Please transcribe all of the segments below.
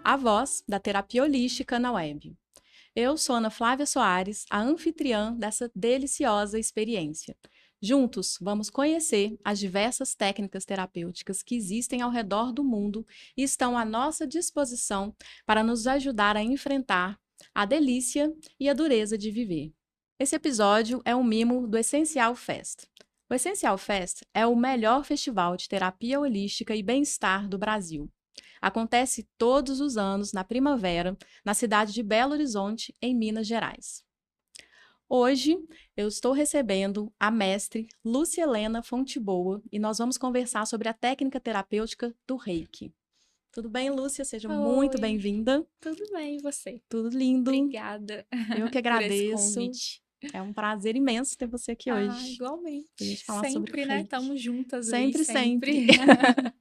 a voz da terapia holística na web. Eu sou Ana Flávia Soares, a anfitriã dessa deliciosa experiência. Juntos, vamos conhecer as diversas técnicas terapêuticas que existem ao redor do mundo e estão à nossa disposição para nos ajudar a enfrentar a delícia e a dureza de viver. Esse episódio é um mimo do Essencial Fest. O Essencial Fest é o melhor festival de terapia holística e bem-estar do Brasil. Acontece todos os anos, na primavera, na cidade de Belo Horizonte, em Minas Gerais. Hoje, eu estou recebendo a mestre Lúcia Helena Fonteboa e nós vamos conversar sobre a técnica terapêutica do Reiki. Tudo bem, Lúcia? Seja muito Oi, bem-vinda. tudo bem, e você? Tudo lindo. Obrigada Eu que por esse agradeço. convite. É um prazer imenso ter você aqui hoje. Igualmente. Pra gente falar sobre o Sempre, né? Reiki. Estamos juntas aí, Sempre, sempre. sempre.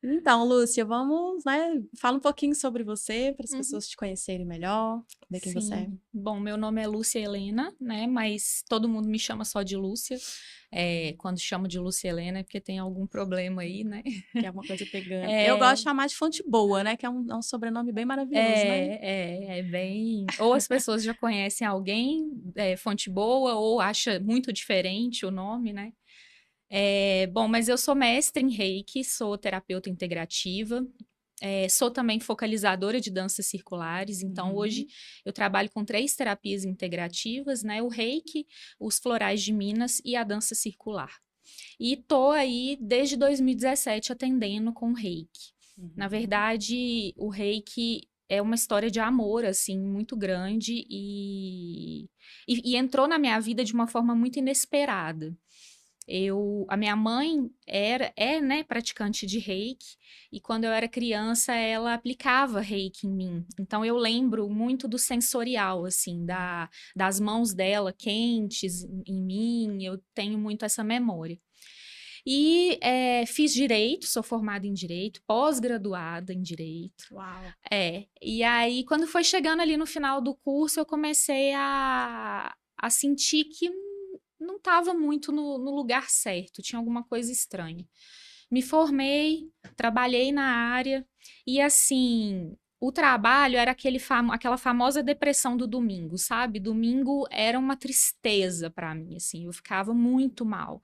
Então, Lúcia, vamos, fala um pouquinho sobre você, para as Uhum. pessoas te conhecerem melhor, ver quem você é. Sim. Bom, meu nome é Lúcia Helena, né? Mas todo mundo me chama só de Lúcia. Quando chamo de Lúcia Helena é porque tem algum problema aí, né? Que é alguma coisa pegando. Eu É, gosto de chamar de Fonteboa, né? Que é um sobrenome bem maravilhoso, né? é bem... Ou as pessoas já conhecem alguém, Fonte Boa, ou acha muito diferente o nome, né? Bom, mas eu sou mestre em Reiki, sou terapeuta integrativa, sou também focalizadora de danças circulares, então hoje eu trabalho com 3 terapias integrativas, né? O Reiki, os florais de Minas e a dança circular. E tô aí desde 2017 atendendo com Reiki. Na verdade, o Reiki é uma história de amor, assim, muito grande e entrou na minha vida de uma forma muito inesperada. A minha mãe né, praticante de Reiki, e quando eu era criança, ela aplicava Reiki em mim. Então, eu lembro muito do sensorial, assim, das mãos dela quentes em mim, eu tenho muito essa memória. E fiz direito, sou formada em direito, pós-graduada em direito. Uau! E aí, quando foi chegando ali no final do curso, eu comecei a sentir que não estava muito no lugar certo, tinha alguma coisa estranha. Me formei, trabalhei na área e assim, o trabalho era aquela famosa depressão do domingo, sabe? Domingo era uma tristeza para mim, assim, eu ficava muito mal,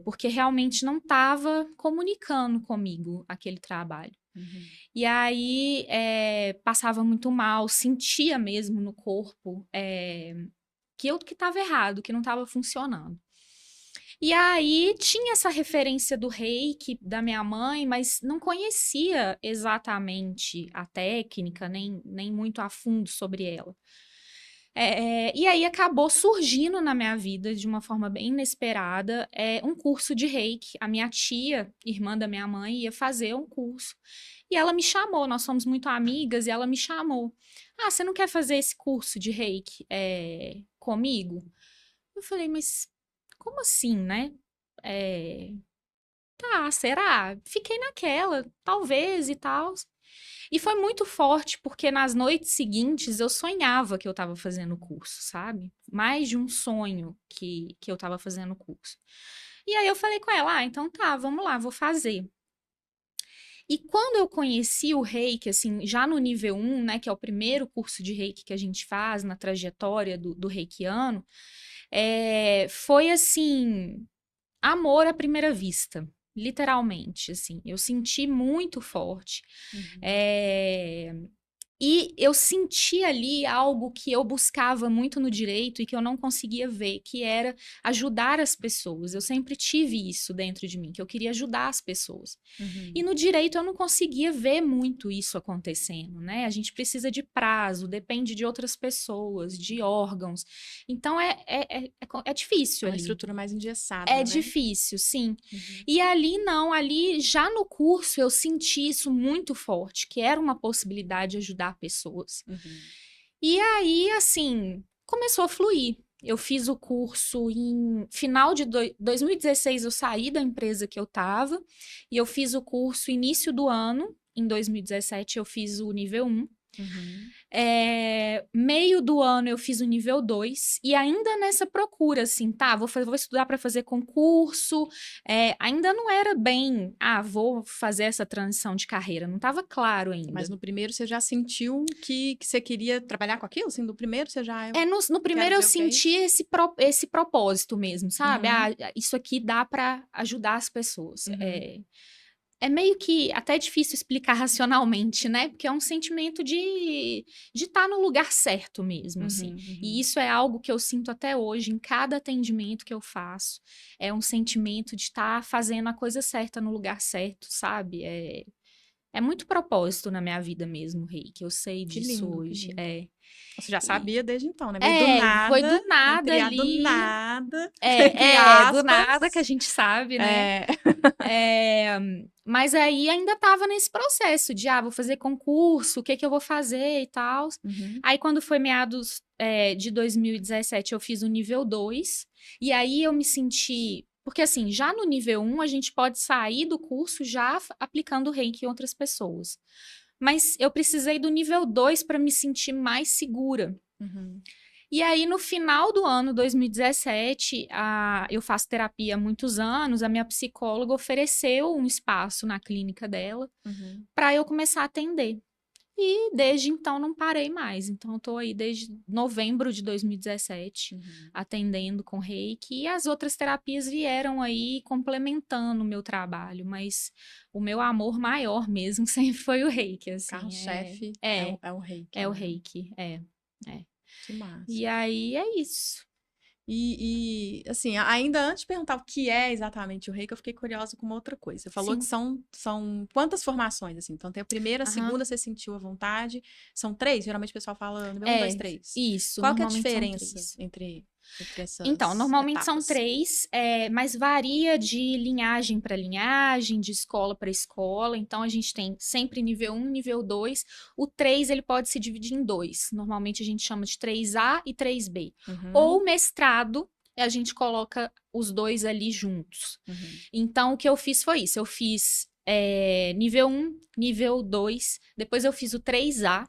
porque realmente não estava comunicando comigo aquele trabalho. E aí passava muito mal, sentia mesmo no corpo que eu que estava errado, que não estava funcionando. E aí tinha essa referência do reiki da minha mãe, mas não conhecia exatamente a técnica, nem muito a fundo sobre ela. E aí acabou surgindo na minha vida, de uma forma bem inesperada, um curso de reiki. A minha tia, irmã da minha mãe, ia fazer um curso. E ela me chamou, nós somos muito amigas, e ela me chamou. Ah, você não quer fazer esse curso de reiki comigo? Eu falei, mas como assim, né? Tá, será? Fiquei naquela, talvez e tal. E foi muito forte, porque nas noites seguintes eu sonhava que eu estava fazendo o curso, sabe? Mais de um sonho que eu estava fazendo o curso. E aí eu falei com ela, então tá, vamos lá, vou fazer. E quando eu conheci o Reiki, assim, já no nível 1, né, que é o primeiro curso de Reiki que a gente faz na trajetória do Reikiano, foi assim, amor à primeira vista, literalmente, assim. Eu senti muito forte. É, E eu senti ali algo que eu buscava muito no direito e que eu não conseguia ver, que era ajudar as pessoas. Eu sempre tive isso dentro de mim, que eu queria ajudar as pessoas. E no direito eu não conseguia ver muito isso acontecendo, né? A gente precisa de prazo, depende de outras pessoas, de órgãos. Então é É difícil uma ali. estrutura mais engessada, É né? difícil, sim. E ali não, ali já no curso eu senti isso muito forte, que era uma possibilidade de ajudar pessoas. E aí, assim, começou a fluir. Eu fiz o curso em final de 2016, eu saí da empresa que eu estava, e eu fiz o curso início do ano, em 2017 eu fiz o nível 1. Meio do ano eu fiz o nível 2 e ainda nessa procura, assim, tá, vou estudar para fazer concurso, ainda não era bem, vou fazer essa transição de carreira, não estava claro ainda. Mas no primeiro você já sentiu que você queria trabalhar com aquilo? Assim, no primeiro você já... No primeiro eu senti esse propósito mesmo, sabe? Isso aqui dá para ajudar as pessoas. É meio que até difícil explicar racionalmente, né? Porque é um sentimento de estar no lugar certo mesmo, assim. E isso é algo que eu sinto até hoje, em cada atendimento que eu faço. É um sentimento de estar fazendo a coisa certa no lugar certo, sabe? É muito propósito na minha vida mesmo, Reiki. Eu sei disso hoje. Você já sabia desde então, né? Veio do nada. Foi do nada ali. Do nada. Do nada que a gente sabe, né? Mas aí ainda tava nesse processo de, vou fazer concurso, o que eu vou fazer e tal. Aí quando foi meados de 2017, eu fiz o nível 2. E aí eu me senti... Porque assim, já no nível 1, a gente pode sair do curso já aplicando Reiki em outras pessoas. Mas eu precisei do nível 2 para me sentir mais segura. E aí, no final do ano 2017, eu faço terapia há muitos anos, a minha psicóloga ofereceu um espaço na clínica dela para eu começar a atender. E desde então não parei mais. Então, eu estou aí desde novembro de 2017 atendendo com Reiki. E as outras terapias vieram aí complementando o meu trabalho. Mas o meu amor maior mesmo sempre foi o Reiki. Assim, carro-chefe é o Reiki. É o Reiki, Que massa. E aí é isso. E assim, ainda antes de perguntar o que é exatamente o Reiki, eu fiquei curiosa com uma outra coisa. Você falou que são quantas formações, assim? Então, tem a primeira, a segunda, você sentiu à vontade. São 3? Geralmente o pessoal fala nível 1, 2, 3. Isso. Qual que é a diferença entre essas Então, normalmente etapas? são 3, mas varia de linhagem para linhagem, de escola para escola. Então, a gente tem sempre nível 1, nível 2. O 3, ele pode se dividir em 2. Normalmente, a gente chama de 3A e 3B. Ou mestrado, a gente coloca os dois ali juntos. Então, o que eu fiz foi isso. Eu fiz nível 1, nível 2. Depois, eu fiz o 3A.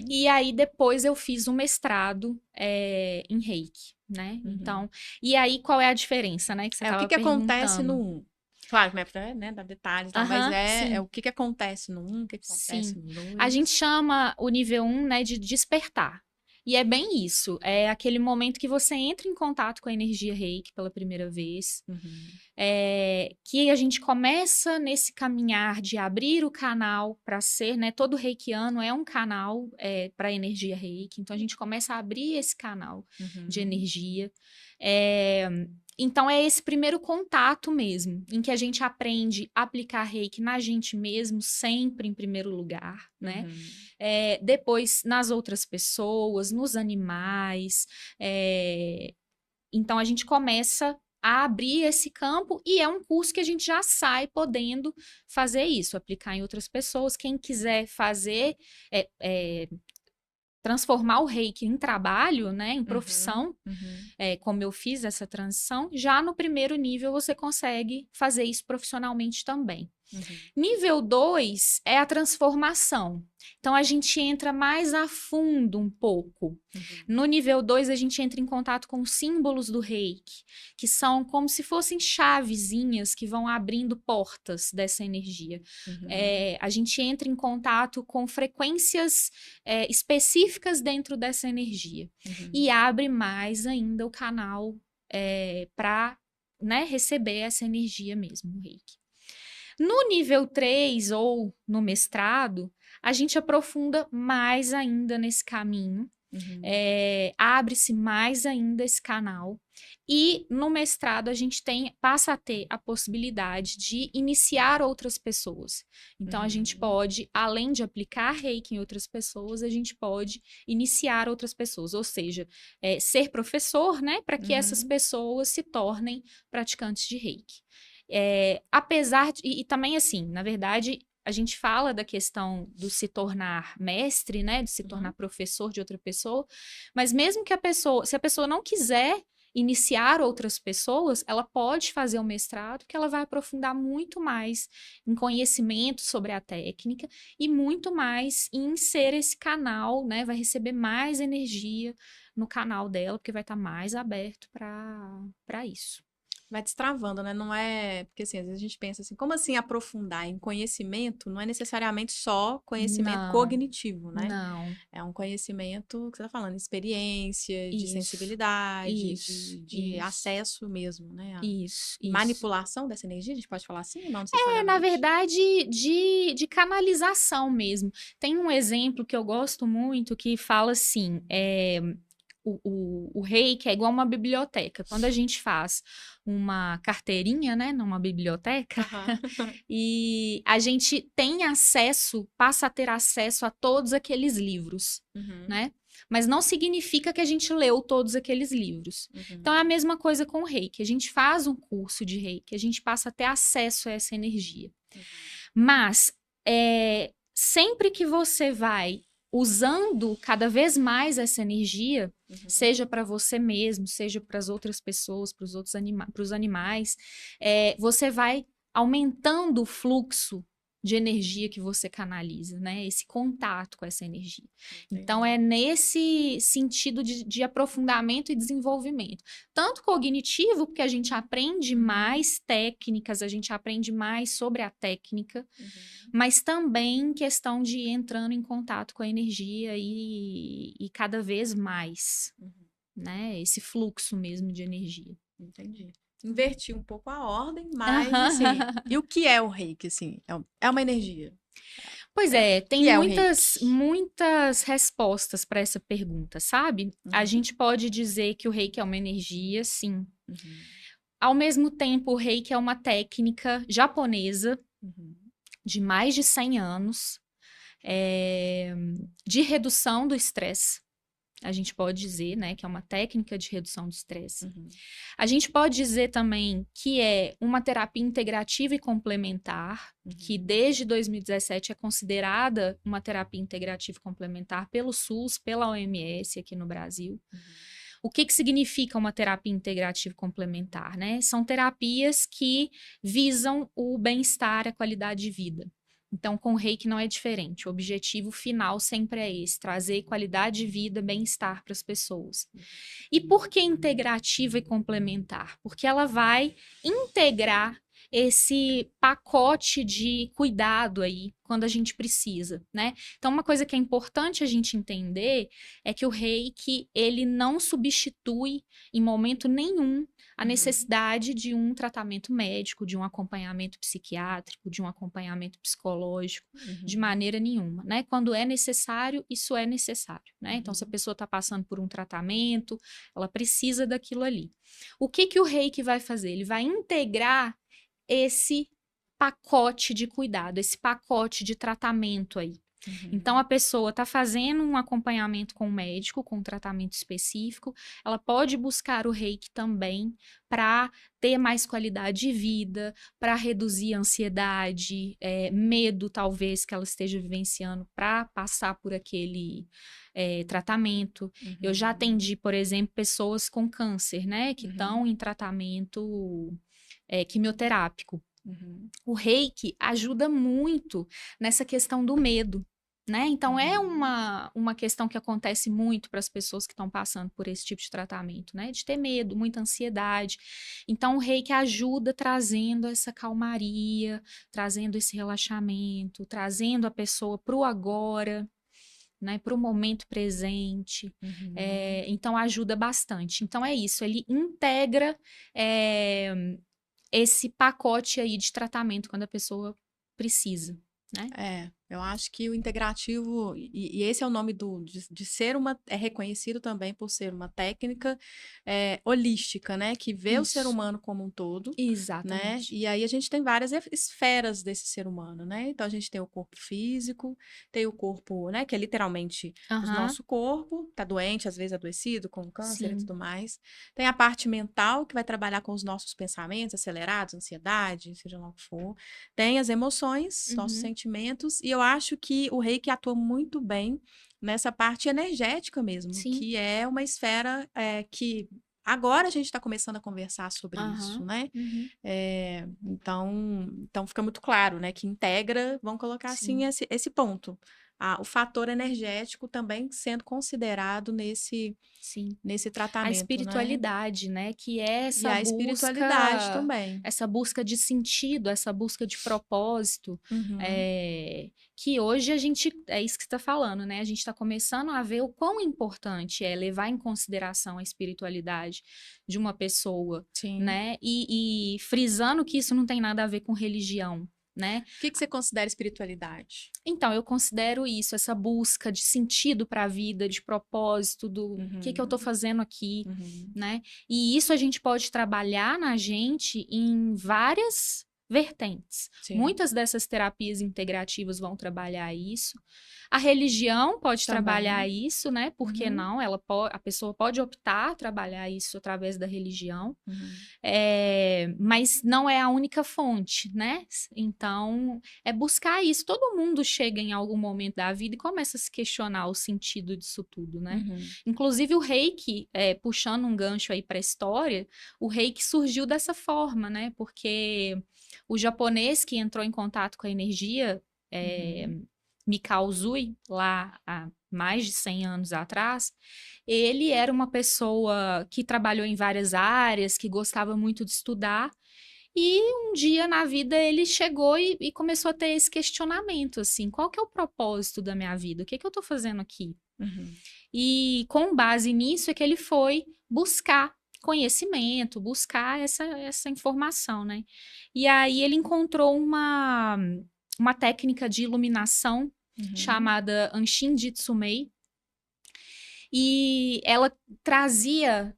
E aí, depois eu fiz um mestrado em Reiki, né? Então, e aí, qual é a diferença, né? Que você tava o que acontece perguntando. no 1? Claro, né, dá detalhes, mas o que acontece no 1, o que acontece no 2? A gente chama o nível 1, né, de despertar. E é bem isso, é aquele momento que você entra em contato com a energia Reiki pela primeira vez, que a gente começa nesse caminhar de abrir o canal para ser, né, todo reikiano é um canal para energia Reiki, então a gente começa a abrir esse canal de energia. Então, é esse primeiro contato mesmo, em que a gente aprende a aplicar Reiki na gente mesmo, sempre em primeiro lugar, né? Depois, nas outras pessoas, nos animais. Então, a gente começa a abrir esse campo e é um curso que a gente já sai podendo fazer isso, aplicar em outras pessoas. Quem quiser fazer... transformar o Reiki em trabalho, né, em profissão, como eu fiz essa transição, já no primeiro nível você consegue fazer isso profissionalmente também. Nível 2 é a transformação. Então, a gente entra mais a fundo um pouco. No nível 2, a gente entra em contato com os símbolos do Reiki, que são como se fossem chavezinhas que vão abrindo portas dessa energia. A gente entra em contato com frequências específicas dentro dessa energia. E abre mais ainda o canal para, né, receber essa energia mesmo, o Reiki. No nível 3 ou no mestrado, a gente aprofunda mais ainda nesse caminho, abre-se mais ainda esse canal. E no mestrado a gente passa a ter a possibilidade de iniciar outras pessoas. Então a gente pode, além de aplicar Reiki em outras pessoas, a gente pode iniciar outras pessoas, ou seja, ser professor, né, para que essas pessoas se tornem praticantes de Reiki. Apesar de, e também assim, na verdade, a gente fala da questão do se tornar mestre, né, de se tornar professor de outra pessoa, mas mesmo que se a pessoa não quiser iniciar outras pessoas, ela pode fazer o mestrado, que ela vai aprofundar muito mais em conhecimento sobre a técnica e muito mais em ser esse canal, né? Vai receber mais energia no canal dela, porque vai estar mais aberto para isso. Vai destravando, né? Não é... Porque, assim, às vezes a gente pensa assim, como assim aprofundar em conhecimento? Não é necessariamente só conhecimento Não, cognitivo, né? não. É um conhecimento que você tá falando, experiência, de Isso, sensibilidade, isso, de isso, acesso mesmo, né? A isso. manipulação dessa energia, a gente pode falar assim? Não Na necessariamente. verdade, de canalização mesmo. Tem um exemplo que eu gosto muito que fala assim: o reiki é igual uma biblioteca. Quando a gente faz uma carteirinha, né, numa biblioteca, Aham. e a gente tem acesso, passa a ter acesso a todos aqueles livros, Uhum, né? Mas não significa que a gente leu todos aqueles livros. Então é uhum, a mesma coisa com o reiki. A gente faz um curso de reiki, a gente passa a ter acesso a essa energia. uhum, Mas sempre que você vai usando cada vez mais essa energia, uhum, seja para você mesmo, seja para as outras pessoas, para os outros para os animais, você vai aumentando o fluxo de energia que você canaliza, né? Esse contato com essa energia. Então, entendi. é nesse sentido de aprofundamento e desenvolvimento. Tanto cognitivo, porque a gente aprende Uhum, mais técnicas, a gente aprende mais sobre a técnica, uhum, mas também questão de ir entrando em contato com a energia e cada vez mais, uhum. né? Esse fluxo mesmo de energia. Entendi. Inverti um pouco a ordem, mas assim, Aham. e o que é o reiki, assim? É uma energia. Pois O é, tem que é o muitas, reiki? muitas respostas para essa pergunta, sabe? A Uhum, gente pode dizer que o reiki é uma energia, sim. uhum, Ao mesmo tempo, o reiki é uma técnica japonesa uhum, de mais de 100 anos, é, de redução do estresse. A gente pode dizer, né, que é uma técnica de redução do estresse. uhum, A gente pode dizer também que é uma terapia integrativa e complementar, que uhum, desde 2017 é considerada uma terapia integrativa e complementar pelo SUS, pela OMS aqui no Brasil. uhum, O que significa uma terapia integrativa e complementar, né? São terapias que visam o bem-estar, a qualidade de vida. Então, com o reiki não é diferente. O objetivo final sempre é esse: trazer qualidade de vida, bem-estar para as pessoas. E por que integrativa e complementar? Porque ela vai integrar esse pacote de cuidado aí quando a gente precisa, né? Então, uma coisa que é importante a gente entender é que o reiki, ele não substitui em momento nenhum a uhum, necessidade de um tratamento médico, de um acompanhamento psiquiátrico, de um acompanhamento psicológico, de uhum, maneira nenhuma, né? Quando é necessário, isso é necessário, né? Então, se a uhum, pessoa está passando por um tratamento, ela precisa daquilo ali. O que o reiki vai fazer? Ele vai integrar esse pacote de cuidado, esse pacote de tratamento aí. Então, uhum, a pessoa está fazendo um acompanhamento com o médico, com um tratamento específico, ela pode buscar o reiki também para ter mais qualidade de vida, para reduzir a ansiedade, medo, talvez, que ela esteja vivenciando para passar por aquele tratamento. Eu já uhum, atendi, por exemplo, pessoas com câncer, né, que uhum, estão em tratamento quimioterápico. uhum, O reiki ajuda muito nessa questão do medo, né? Então, é uhum, uma questão que acontece muito para as pessoas que estão passando por esse tipo de tratamento, né? De ter medo, muita ansiedade. Então, o reiki ajuda trazendo essa calmaria, trazendo esse relaxamento, trazendo a pessoa para o agora, né, para o momento presente. uhum. Então, ajuda bastante. Então, é isso, ele integra esse pacote aí de tratamento quando a pessoa precisa, né? Eu acho que o integrativo, e esse é o nome de ser uma, é reconhecido também por ser uma técnica holística, né? Que vê o ser Isso, humano como um todo, né? exatamente. E aí a gente tem várias esferas desse ser humano, né? Então a gente tem o corpo físico, tem o corpo, né? Que é literalmente o Aham, nosso corpo, tá doente, às vezes adoecido, com câncer e sim. tudo mais. Tem a parte mental, que vai trabalhar com os nossos pensamentos acelerados, ansiedade, seja lá o que for. Tem as emoções, nossos Uhum, sentimentos, e eu acho que o reiki atua muito bem nessa parte energética mesmo, sim. que é uma esfera que agora a gente está começando a conversar sobre isso, Aham. né? Uhum. Então fica muito claro, né? Que integra, vamos colocar assim, Sim. esse ponto. O fator energético também sendo considerado Sim. nesse A tratamento, né? espiritualidade, né, que é E a espiritualidade também. essa busca de sentido, essa busca de propósito, Uhum, que hoje a gente, é isso que você está falando, né, a gente está começando a ver o quão importante é levar em consideração a espiritualidade de uma pessoa, sim. né, e frisando que isso não tem nada a ver com religião, né? O que que você considera espiritualidade? Então, eu considero isso, essa busca de sentido para a vida, de propósito, do que eu estou Uhum, fazendo aqui, uhum, né? E isso a gente pode trabalhar na gente em várias vertentes. sim. Muitas dessas terapias integrativas vão trabalhar isso. A religião pode trabalhar Também. isso, né? Por que Uhum, não? A pessoa pode optar trabalhar isso através da religião. uhum, Mas não é a única fonte, né? Então, é buscar isso. Todo mundo chega em algum momento da vida e começa a se questionar o sentido disso tudo, né? uhum, Inclusive o reiki, puxando um gancho aí para a história, o reiki surgiu dessa forma, né? Porque o japonês que entrou em contato com a energia, é, uhum, Mikao Uzui, lá há mais de 100 anos atrás, ele era uma pessoa que trabalhou em várias áreas, que gostava muito de estudar, e um dia na vida ele chegou e começou a ter esse questionamento, assim, qual que é o propósito da minha vida? O que que eu tô fazendo aqui? uhum, E com base nisso é que ele foi buscar conhecimento, buscar essa informação, né? E aí ele encontrou uma técnica de iluminação uhum, chamada Anshin Jitsumei, e ela trazia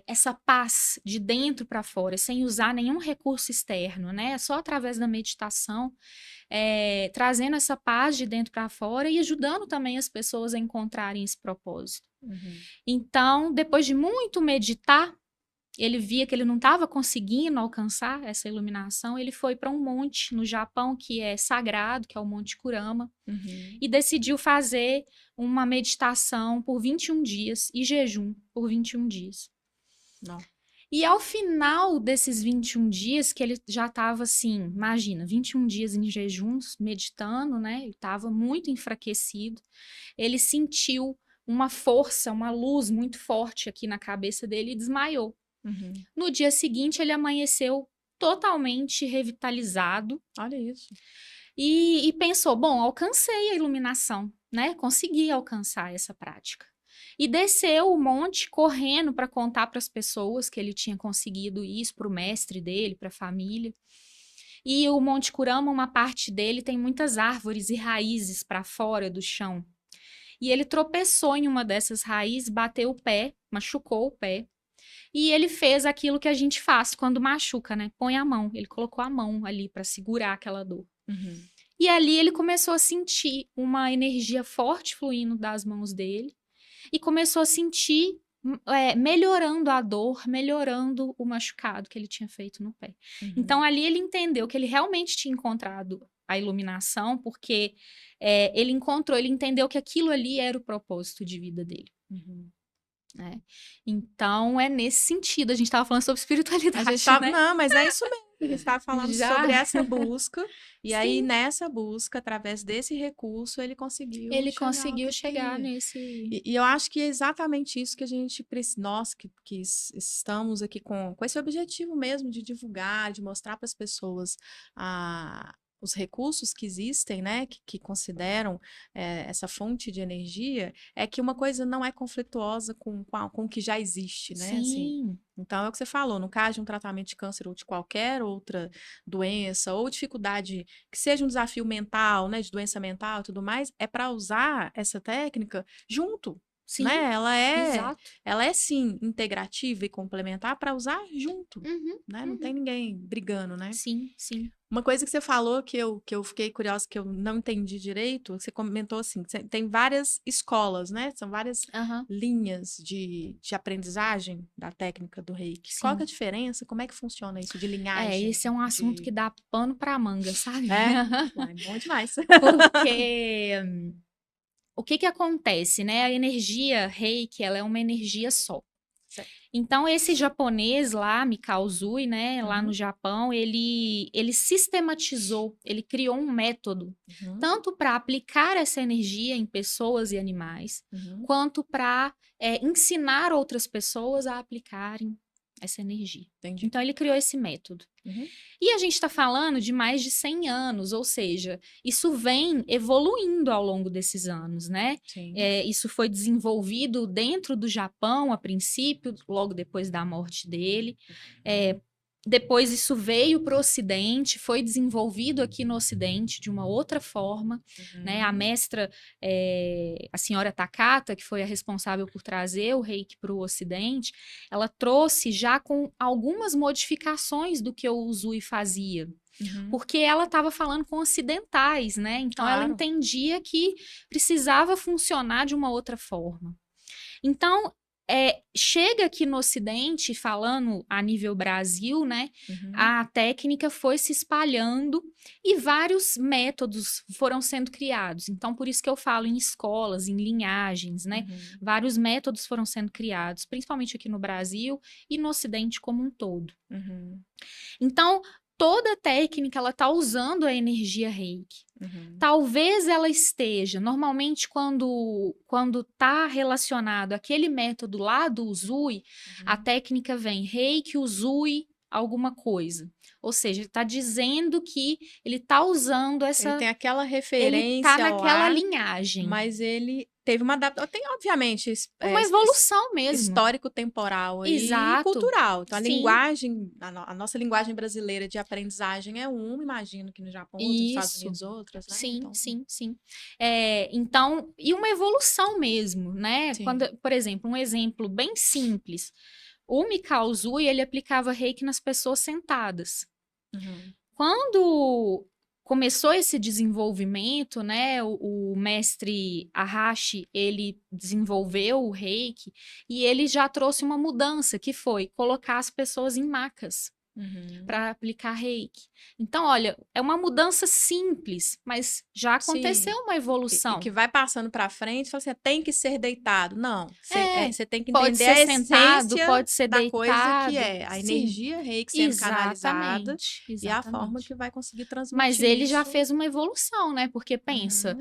essa paz de dentro para fora, sem usar nenhum recurso externo, né? Só através da meditação, trazendo essa paz de dentro para fora e ajudando também as pessoas a encontrarem esse propósito. uhum, Então, depois de muito meditar, ele via que ele não estava conseguindo alcançar essa iluminação, ele foi para um monte no Japão que é sagrado, que é o Monte Kurama, uhum. e decidiu fazer uma meditação por 21 dias e jejum por 21 dias. Não. E ao final desses 21 dias, que ele já estava assim, imagina, 21 dias em jejuns, meditando, né? Ele estava muito enfraquecido. Ele sentiu uma força, uma luz muito forte aqui na cabeça dele e desmaiou. Uhum. No dia seguinte, ele amanheceu totalmente revitalizado Olha isso. e pensou: bom, alcancei a iluminação, né? Consegui alcançar essa prática. E desceu o monte correndo para contar para as pessoas que ele tinha conseguido isso, para o mestre dele, para a família. E o Monte Kurama, uma parte dele tem muitas árvores e raízes para fora do chão. E ele tropeçou em uma dessas raízes, bateu o pé, machucou o pé. E ele fez aquilo que a gente faz quando machuca, né? Põe a mão. Ele colocou a mão ali para segurar aquela dor. Uhum. E ali ele começou a sentir uma energia forte fluindo das mãos dele e começou a sentir melhorando a dor, melhorando o machucado que ele tinha feito no pé. Uhum. Então ali ele entendeu que ele realmente tinha encontrado a iluminação, porque ele entendeu que aquilo ali era o propósito de vida dele. Uhum. Né? Então é nesse sentido. A gente estava falando sobre A gente espiritualidade, tá, né? não, mas é isso mesmo. A gente estava falando Já, sobre essa busca, e aí sim, nessa busca, através desse recurso, ele conseguiu ele chegar ao conseguiu que chegar queria. nesse. E eu acho que é exatamente isso que a gente precisa, nós que estamos aqui com esse objetivo mesmo de divulgar, de mostrar para as pessoas os recursos que existem, né, que consideram essa fonte de energia, é que uma coisa não é conflituosa com o que já existe, né, assim. Sim, Então, é o que você falou, no caso de um tratamento de câncer ou de qualquer outra doença, ou dificuldade que seja um desafio mental, né, de doença mental e tudo mais, é para usar essa técnica junto, sim, né? exato. Ela é sim integrativa e complementar para usar junto, Uhum, né? Não tem uhum. ninguém brigando, né? Sim, sim. Uma coisa que você falou que eu fiquei curiosa, que eu não entendi direito, você comentou assim, que tem várias escolas, né? São várias Aham, linhas de aprendizagem da técnica do Reiki. Qual que é a sim. diferença? Como é que funciona isso de linhagem? Esse é um assunto que dá pano pra manga, sabe? É? Uai, bom demais. Porque o que que acontece, né? A energia Reiki, ela é uma energia só. Certo. Então, esse japonês lá, Mikao Usui, né, lá no Japão, ele sistematizou, ele criou um método, tanto para aplicar essa energia em pessoas e animais, quanto para ensinar outras pessoas a aplicarem essa energia. Entendi. Então, ele criou esse método. E a gente está falando de mais de 100 anos, ou seja, isso vem evoluindo ao longo desses anos, né? Sim. Isso foi desenvolvido dentro do Japão, a princípio, logo depois da morte dele. Depois isso veio para o Ocidente, foi desenvolvido aqui no Ocidente de uma outra forma, né? A mestra, a senhora Takata, que foi a responsável por trazer o reiki para o Ocidente, ela trouxe já com algumas modificações do que o Usui fazia. Porque ela estava falando com ocidentais, né? Então ela entendia que precisava funcionar de uma outra forma. Então, chega aqui no Ocidente, falando a nível Brasil, né? A técnica foi se espalhando e vários métodos foram sendo criados. Então, por isso que eu falo em escolas, em linhagens, né? Vários métodos foram sendo criados, principalmente aqui no Brasil e no Ocidente como um todo. Então, toda técnica, ela está usando a energia reiki. Talvez ela esteja, normalmente quando está relacionado àquele método lá do Usui, a técnica vem reiki, Usui, alguma coisa. Ou seja, está dizendo que ele está usando essa... Ele tem aquela referência ele está naquela lá, linhagem. mas ele teve uma adaptação. Tem, obviamente, Uma evolução mesmo. Histórico-temporal e Exato. cultural. Então, a Sim. linguagem, a nossa linguagem brasileira de aprendizagem é uma, imagino que no Japão, outra, nos Estados Unidos, outras, né? Sim, então... sim. Então, e uma evolução mesmo, né? Sim. Quando, por exemplo, um exemplo bem simples. O Mikao Usui, ele aplicava reiki nas pessoas sentadas. Quando começou esse desenvolvimento, né, o mestre Arashi, ele desenvolveu o reiki e ele já trouxe uma mudança, que foi colocar as pessoas em macas para aplicar reiki. Então, olha, é uma mudança simples, mas já aconteceu uma evolução. E que vai passando para frente, fala assim, tem que ser deitado. Não, você tem que pode entender ser a sentado, essência pode ser da deitado, coisa que é a sim. energia reiki sendo canalizada e a forma Exatamente. que vai conseguir transmitir. Mas ele isso. já fez uma evolução, né? Porque pensa,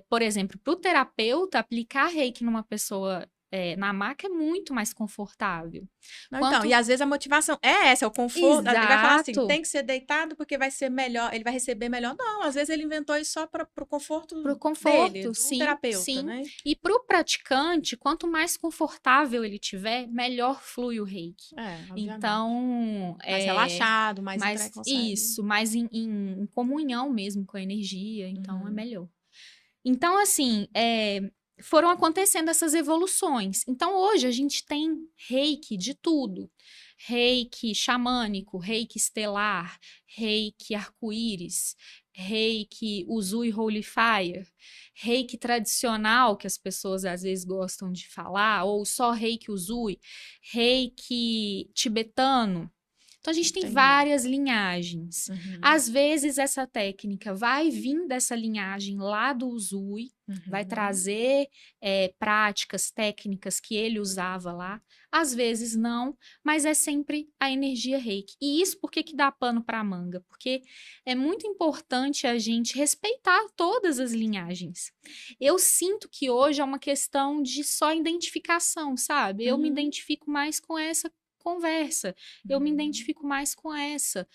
por exemplo, para o terapeuta aplicar reiki numa pessoa na maca é muito mais confortável. Não, então, e às vezes a motivação é essa, é o conforto. Ele vai falar assim, Exato. tem que ser deitado porque vai ser melhor, ele vai receber melhor. Não, às vezes ele inventou isso só para o conforto dele, do terapeuta, né? E para o praticante, quanto mais confortável ele tiver, melhor flui o reiki. Então, mais relaxado, mais isso, mais em comunhão mesmo com a energia, então é melhor. Então, assim, foram acontecendo essas evoluções. Então, hoje a gente tem reiki de tudo. Reiki xamânico, reiki estelar, reiki arco-íris, reiki Usui Holy Fire, reiki tradicional, que as pessoas às vezes gostam de falar, ou só reiki Usui, reiki tibetano. Então, a gente tem várias linhagens. Às vezes, essa técnica vai vir dessa linhagem lá do Usui, vai trazer práticas, técnicas que ele usava lá. Às vezes, não, mas é sempre a energia reiki. E isso por que dá pano para manga? Porque é muito importante a gente respeitar todas as linhagens. Eu sinto que hoje é uma questão de só identificação, sabe? Eu me identifico mais com essa conversa, eu me identifico mais com essa.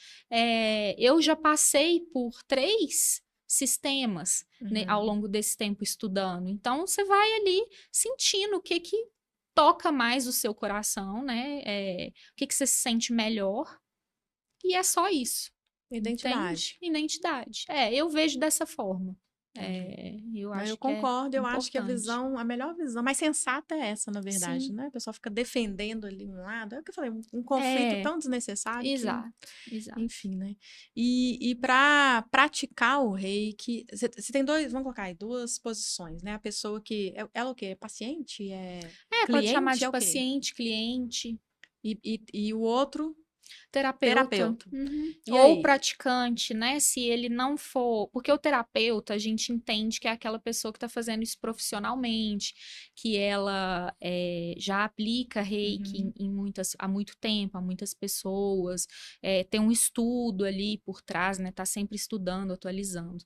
Eu já passei por 3 sistemas né, ao longo desse tempo estudando. Então, você vai ali sentindo o que toca mais o seu coração, né? O que você se sente melhor. E é só isso. Identidade. Entende? Identidade. Eu vejo dessa forma. Eu concordo, eu acho que importante. a melhor visão, mais sensata é essa, na verdade, Sim. né? A pessoa fica defendendo ali um lado, é o que eu falei, um conflito tão desnecessário. Exato. Enfim, né? E para praticar o reiki, você tem vamos colocar aí, 2 posições, né? A pessoa que, ela o quê? É paciente? Cliente? Pode chamar de paciente, cliente. E o outro Terapeuta. Uhum. E Ou aí? praticante, né? Se ele não for. Porque o terapeuta, a gente entende que é aquela pessoa que está fazendo isso profissionalmente, que ela já aplica reiki Uhum. há muito tempo, a muitas pessoas, tem um estudo ali por trás, né? Tá sempre estudando, atualizando.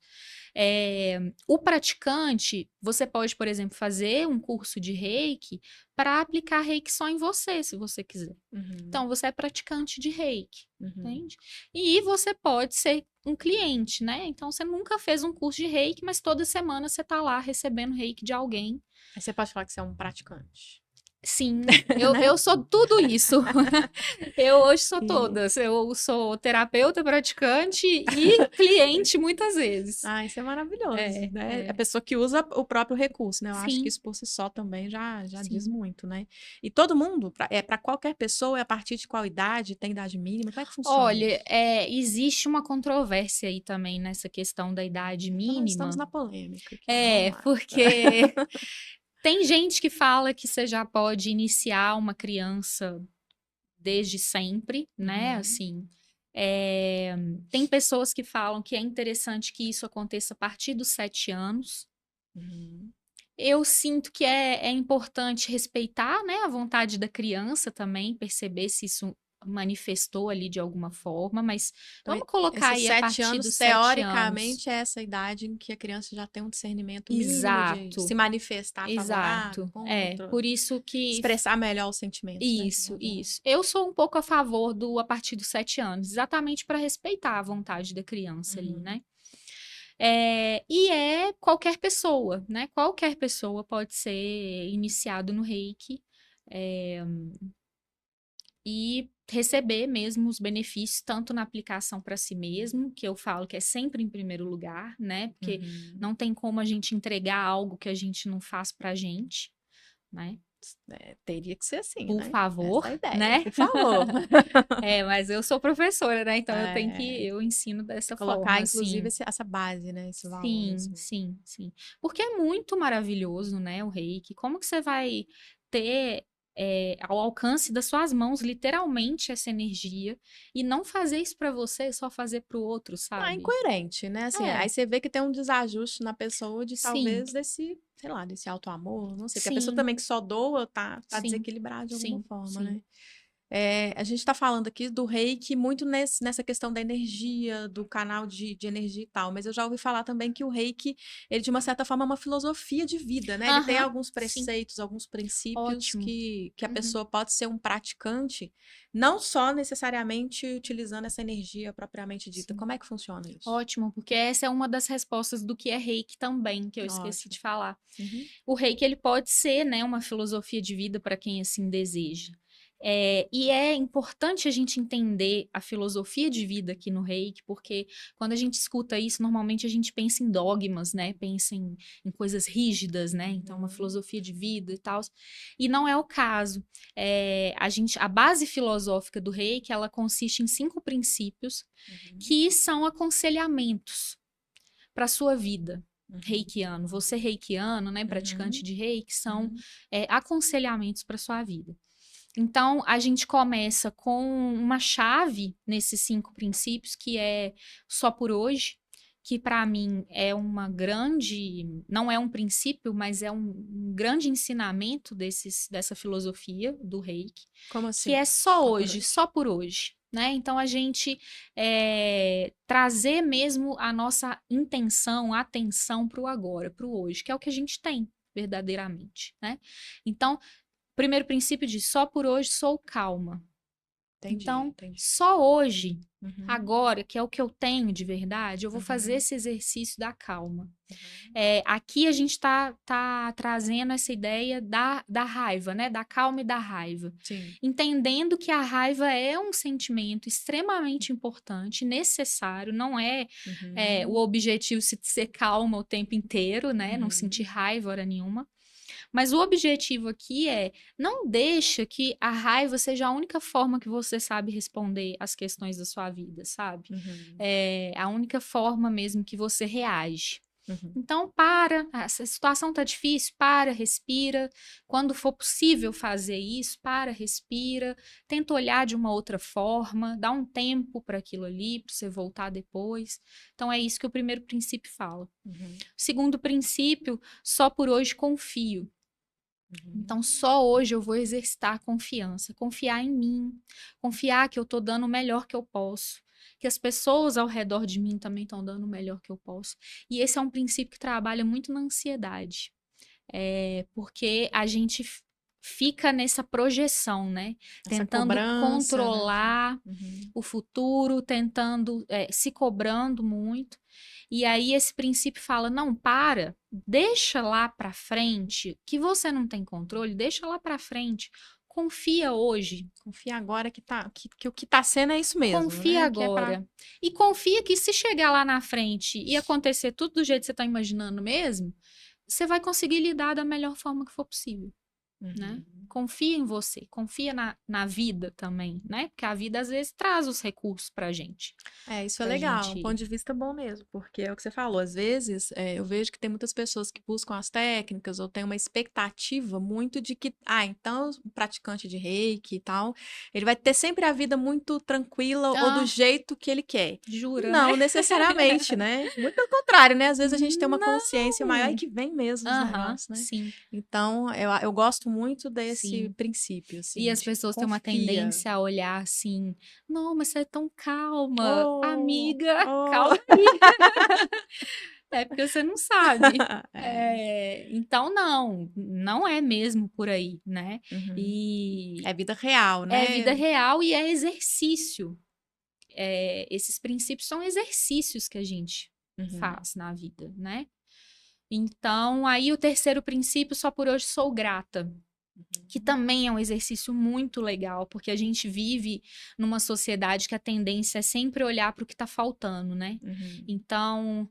O praticante, você pode, por exemplo, fazer um curso de reiki para aplicar reiki só em você, se você quiser. Uhum. Então, você é praticante de reiki, Uhum. entende? E você pode ser um cliente, né? Então, você nunca fez um curso de reiki, mas toda semana você tá lá recebendo reiki de alguém. Aí você pode falar que você é um praticante, Sim, eu, né? eu sou tudo isso. Eu hoje sou E... todas. Eu sou terapeuta, praticante e cliente muitas vezes. Ah, isso é maravilhoso, É, né? A é. pessoa que usa o próprio recurso, né? Eu acho que Sim, isso por si só também já diz sim. muito, né? E todo mundo, para qualquer pessoa, é a partir de qual idade? Tem idade mínima? Como é que funciona Olha, isso? existe uma controvérsia aí também nessa questão da idade Então, nós estamos mínima. na polêmica aqui, vamos lá. Porque tem gente que fala que você já pode iniciar uma criança desde sempre, né? Uhum, Assim, tem pessoas que falam que é interessante que isso aconteça a partir dos 7 anos. uhum. Eu sinto que é importante respeitar, né, a vontade da criança também, perceber se isso manifestou ali de alguma forma, mas Então, vamos colocar esses aí a sete partir anos, dos 7 anos. teoricamente, é essa idade em que a criança já tem um discernimento mínimo de se Exato, manifestar favorável, exato. contra, Por isso que expressar melhor os sentimentos, né? Isso, isso. Eu sou um pouco a favor do a partir dos 7 anos, exatamente para respeitar a vontade da criança ali, Uhum, né? E qualquer pessoa, né? Qualquer pessoa pode ser iniciado no Reiki, é, e receber mesmo os benefícios, tanto na aplicação para si mesmo, que eu falo que é sempre em primeiro lugar, né? Porque uhum. não tem como a gente entregar algo que a gente não faz pra gente, né? É, teria que ser assim, Por né? favor, Essa é a ideia, né? por favor. Mas eu sou professora, né? Então É, eu ensino dessa colocar, forma, inclusive, assim. essa base, né? Esse valor, Sim, assim. sim, sim. Porque é muito maravilhoso, né, o reiki. Como que você vai ter ao alcance das suas mãos, literalmente, essa energia e não fazer isso pra você, só fazer pro outro, Ah, sabe? incoerente, né? Assim, aí É, você vê que tem um desajuste na pessoa de sim, talvez desse, sei lá, desse auto-amor, não sei, porque a pessoa sim, também que só doa tá sim, desequilibrada de alguma sim, forma, sim. né? A gente está falando aqui do reiki muito nessa questão da energia, do canal de energia e tal, mas eu já ouvi falar também que o reiki, ele de uma certa forma é uma filosofia de vida, né? Ele tem Aham, alguns sim, preceitos, alguns princípios ótimo. que a Uhum. pessoa pode ser um praticante, não só necessariamente utilizando essa energia propriamente dita. Sim. Como é que funciona isso? Ótimo, porque essa é uma das respostas do que é reiki também, que eu esqueci Ótimo. de falar. Uhum. O reiki ele pode ser, né, uma filosofia de vida para quem assim deseja. E é importante a gente entender a filosofia de vida aqui no reiki, porque quando a gente escuta isso, normalmente a gente pensa em dogmas, né? Pensa em coisas rígidas, né? Então, uma Uhum. filosofia de vida e tal. E não é o caso. A base filosófica do reiki, ela consiste em 5 princípios Uhum. que são aconselhamentos para sua vida. Uhum. Reikiano, você reikiano, né, praticante Uhum. de reiki, são Uhum. aconselhamentos para sua vida. Então, a gente começa com uma chave nesses 5 princípios, que é só por hoje, que para mim é uma grande, não é um princípio, mas é um grande ensinamento dessa filosofia do Reiki, Como que assim? é só Só por hoje, hoje. só por hoje. Né? Então, a gente trazer mesmo a nossa intenção, atenção para o agora, para o hoje, que é o que a gente tem verdadeiramente, né? Então, primeiro princípio de só por hoje sou calma. Entendi, Então, entendi. só hoje, Uhum. agora, que é o que eu tenho de verdade, eu vou fazer Uhum. esse exercício da calma. Uhum. Aqui a gente está trazendo essa ideia da raiva, né? Da calma e da raiva. Sim. Entendendo que a raiva é um sentimento extremamente importante, necessário, não o Uhum. objetivo se ser calma o tempo inteiro, né? Não sentir Uhum. raiva hora nenhuma. Mas o objetivo aqui não deixa que a raiva seja a única forma que você sabe responder às questões da sua vida, sabe? Uhum. É a única forma mesmo que você reage. Uhum. Então, para, se a situação tá difícil, para, respira. Quando for possível fazer isso, para, respira. Tenta olhar de uma outra forma, dá um tempo para aquilo ali, para você voltar depois. Então, é isso que o primeiro princípio fala. Uhum. O segundo princípio, só por hoje confio. Então, só hoje eu vou exercitar a confiança, confiar em mim, confiar que eu tô dando o melhor que eu posso, que as pessoas ao redor de mim também estão dando o melhor que eu posso. E esse é um princípio que trabalha muito na ansiedade, porque a gente fica nessa projeção, né? Essa Tentando cobrança, né? controlar Uhum. o futuro, tentando, se cobrando muito. E aí esse princípio fala, não, deixa lá para frente, que você não tem controle, deixa lá para frente. Confia hoje, Confia agora que o que tá sendo é isso mesmo, confia né? Que é pra... agora. E confia que se chegar lá na frente e acontecer tudo do jeito que você está imaginando mesmo, você vai conseguir lidar da melhor forma que for possível, né? Uhum. Confia em você, confia na vida também, né? Porque a vida às vezes traz os recursos pra gente. Isso é Pra legal, um gente. ponto de vista bom mesmo, porque é o que você falou, às vezes eu vejo que tem muitas pessoas que buscam as técnicas ou tem uma expectativa muito de que, então o praticante de reiki e tal, ele vai ter sempre a vida muito tranquila ou do Ah, jeito que ele quer. jura, né? Não necessariamente, né? Muito pelo contrário, né? Às vezes a gente tem uma consciência maior e Não. que vem mesmo os Aham, negócios, né? sim, Então, eu gosto muito desse sim. princípio, E assim, as de pessoas têm uma confia. tendência a olhar assim, não, mas você é tão calma, Oh, amiga, oh. calma aí. É porque você não sabe. É. Então, não é mesmo por aí, né? Uhum. E É vida real, é vida né? real e é exercício. Esses princípios são exercícios que a gente Uhum. faz na vida, né? Então, aí o terceiro princípio, só por hoje sou grata, que também é um exercício muito legal, porque a gente vive numa sociedade que a tendência é sempre olhar para o que está faltando, né? Uhum. Então,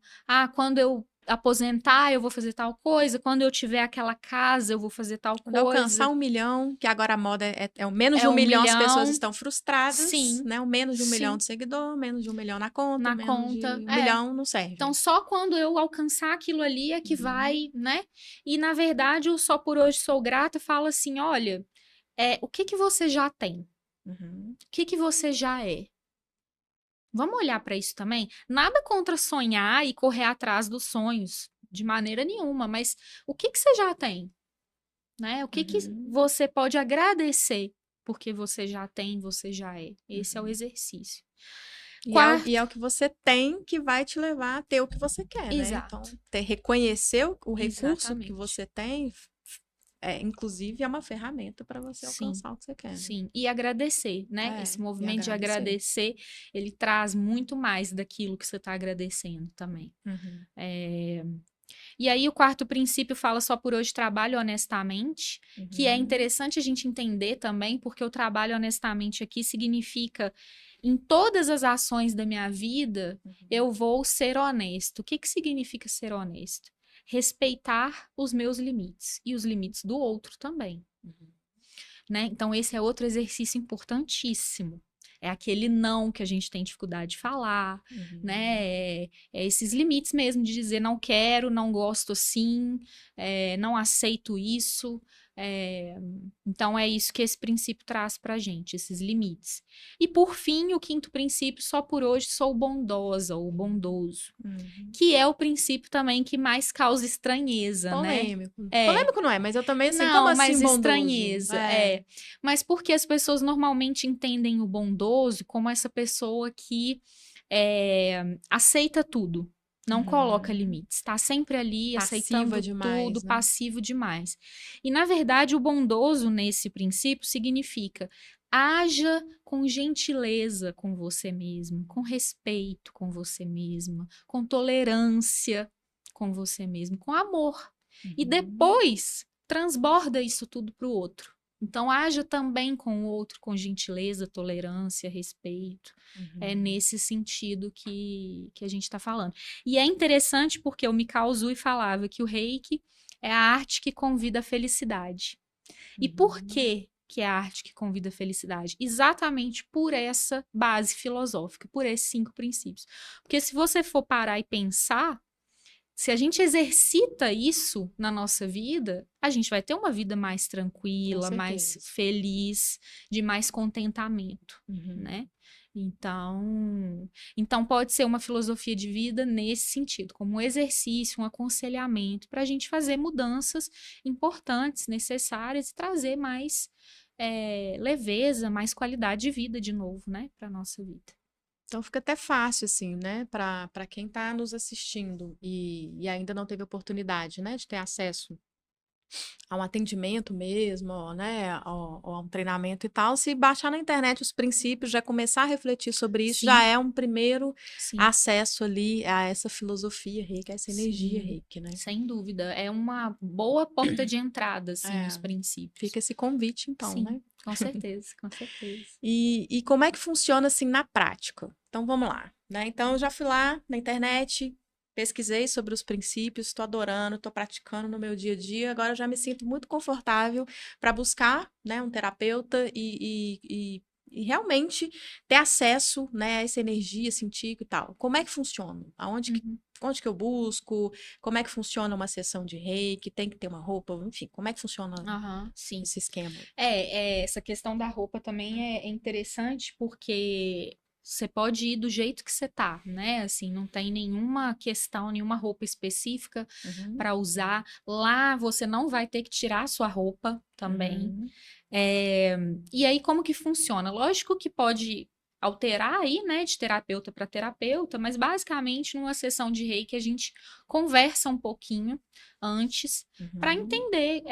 quando eu aposentar, eu vou fazer tal coisa, quando eu tiver aquela casa, eu vou fazer tal Quando alcançar coisa. 1 milhão, que agora a moda é o menos de É 1 milhão, as pessoas 1 milhão, estão frustradas, sim, né? O menos de 1 milhão sim, de seguidor, menos de 1 milhão na conta, na menos conta, de 1 milhão não Então, serve. só quando eu alcançar aquilo ali é que Uhum. vai, né? E, na verdade, o Só por Hoje Sou Grata fala assim: olha, o que que você já tem? Uhum. O que que você já é? Vamos olhar para isso também? Nada contra sonhar e correr atrás dos sonhos, de maneira nenhuma, mas o que que você já tem? Né? O que que Uhum. você pode agradecer porque você já tem, você já é? Esse é o Uhum. exercício. E é Quarto, o que você tem que vai te levar a ter o que você quer, né? Então, exato, reconhecer o recurso que exatamente. você tem, inclusive, é uma ferramenta para você Sim. alcançar o que você quer, né? Sim, e agradecer, né? Esse E movimento de agradecer. agradecer, ele traz muito mais daquilo que você está agradecendo também. Uhum. E aí, o quarto princípio fala só por hoje trabalho honestamente, que é Uhum. interessante a gente entender também, porque o trabalho honestamente aqui significa em todas as ações da minha vida, eu vou ser honesto. O que que significa ser honesto? Respeitar os meus limites e os limites do outro também. Uhum. Né? Então, esse é outro exercício importantíssimo. É aquele não que a gente tem dificuldade de falar, Uhum. né? Esses limites mesmo de dizer não quero, não gosto assim, não aceito isso. Então, é isso que esse princípio traz pra gente, esses limites. E por fim, o quinto princípio, só por hoje sou bondosa ou bondoso, Uhum. que é o princípio também que mais causa estranheza, né? Polêmico. É, Polêmico não é, mas eu também, assim, como não, assim mas bondoso? estranheza, Mas porque as pessoas normalmente entendem o bondoso como essa pessoa que aceita tudo, não coloca Uhum. limites, tá sempre ali Passiva aceitando tudo, demais, né? passivo demais. E na verdade, o bondoso nesse princípio significa haja com gentileza com você mesmo, com respeito com você mesma, com tolerância com você mesmo, com amor. E Uhum. depois transborda isso tudo para o outro. Então, haja também com o outro com gentileza, tolerância, respeito. É Uhum. nesse sentido que a gente está falando. E é interessante porque o Mikao Usui falava que o reiki é a arte que convida a felicidade. E por Uhum. que é a arte que convida a felicidade? Exatamente por essa base filosófica, por esses 5 princípios. Porque se você for parar e pensar, se a gente exercita isso na nossa vida, a gente vai ter uma vida mais tranquila, mais feliz, de mais contentamento, né? Então pode ser uma filosofia de vida nesse sentido, como um exercício, um aconselhamento, para a gente fazer mudanças importantes, necessárias e trazer mais leveza, mais qualidade de vida de novo, né, para nossa vida. Então fica até fácil, assim, né, para quem está nos assistindo e ainda não teve oportunidade, né, de ter acesso a um atendimento mesmo, ó, né, ou a um treinamento e tal, se baixar na internet os princípios, já começar a refletir sobre isso, Sim. já é um primeiro Sim. acesso ali a essa filosofia reiki, a essa energia Sim, reiki, né? sem dúvida. É uma boa porta de entrada, assim, os princípios. Fica esse convite, então, Sim, né? com certeza, com certeza. E como é que funciona, assim, na prática? Então, vamos lá, né? Então, eu já fui lá na internet, pesquisei sobre os princípios, estou adorando, estou praticando no meu dia a dia. Agora eu já me sinto muito confortável para buscar, né, um terapeuta e realmente ter acesso, né, a essa energia, sentir e tal. Como é que funciona? Onde que eu busco? Como é que funciona uma sessão de reiki? Tem que ter uma roupa? Enfim, como é que funciona Sim. esse esquema? Essa questão da roupa também é interessante porque você pode ir do jeito que você tá, né? Assim, não tem nenhuma questão, nenhuma roupa específica para usar. Lá você não vai ter que tirar a sua roupa também. E aí, como que funciona? Lógico que pode alterar aí, né, de terapeuta para terapeuta, mas basicamente numa sessão de reiki a gente conversa um pouquinho antes para entender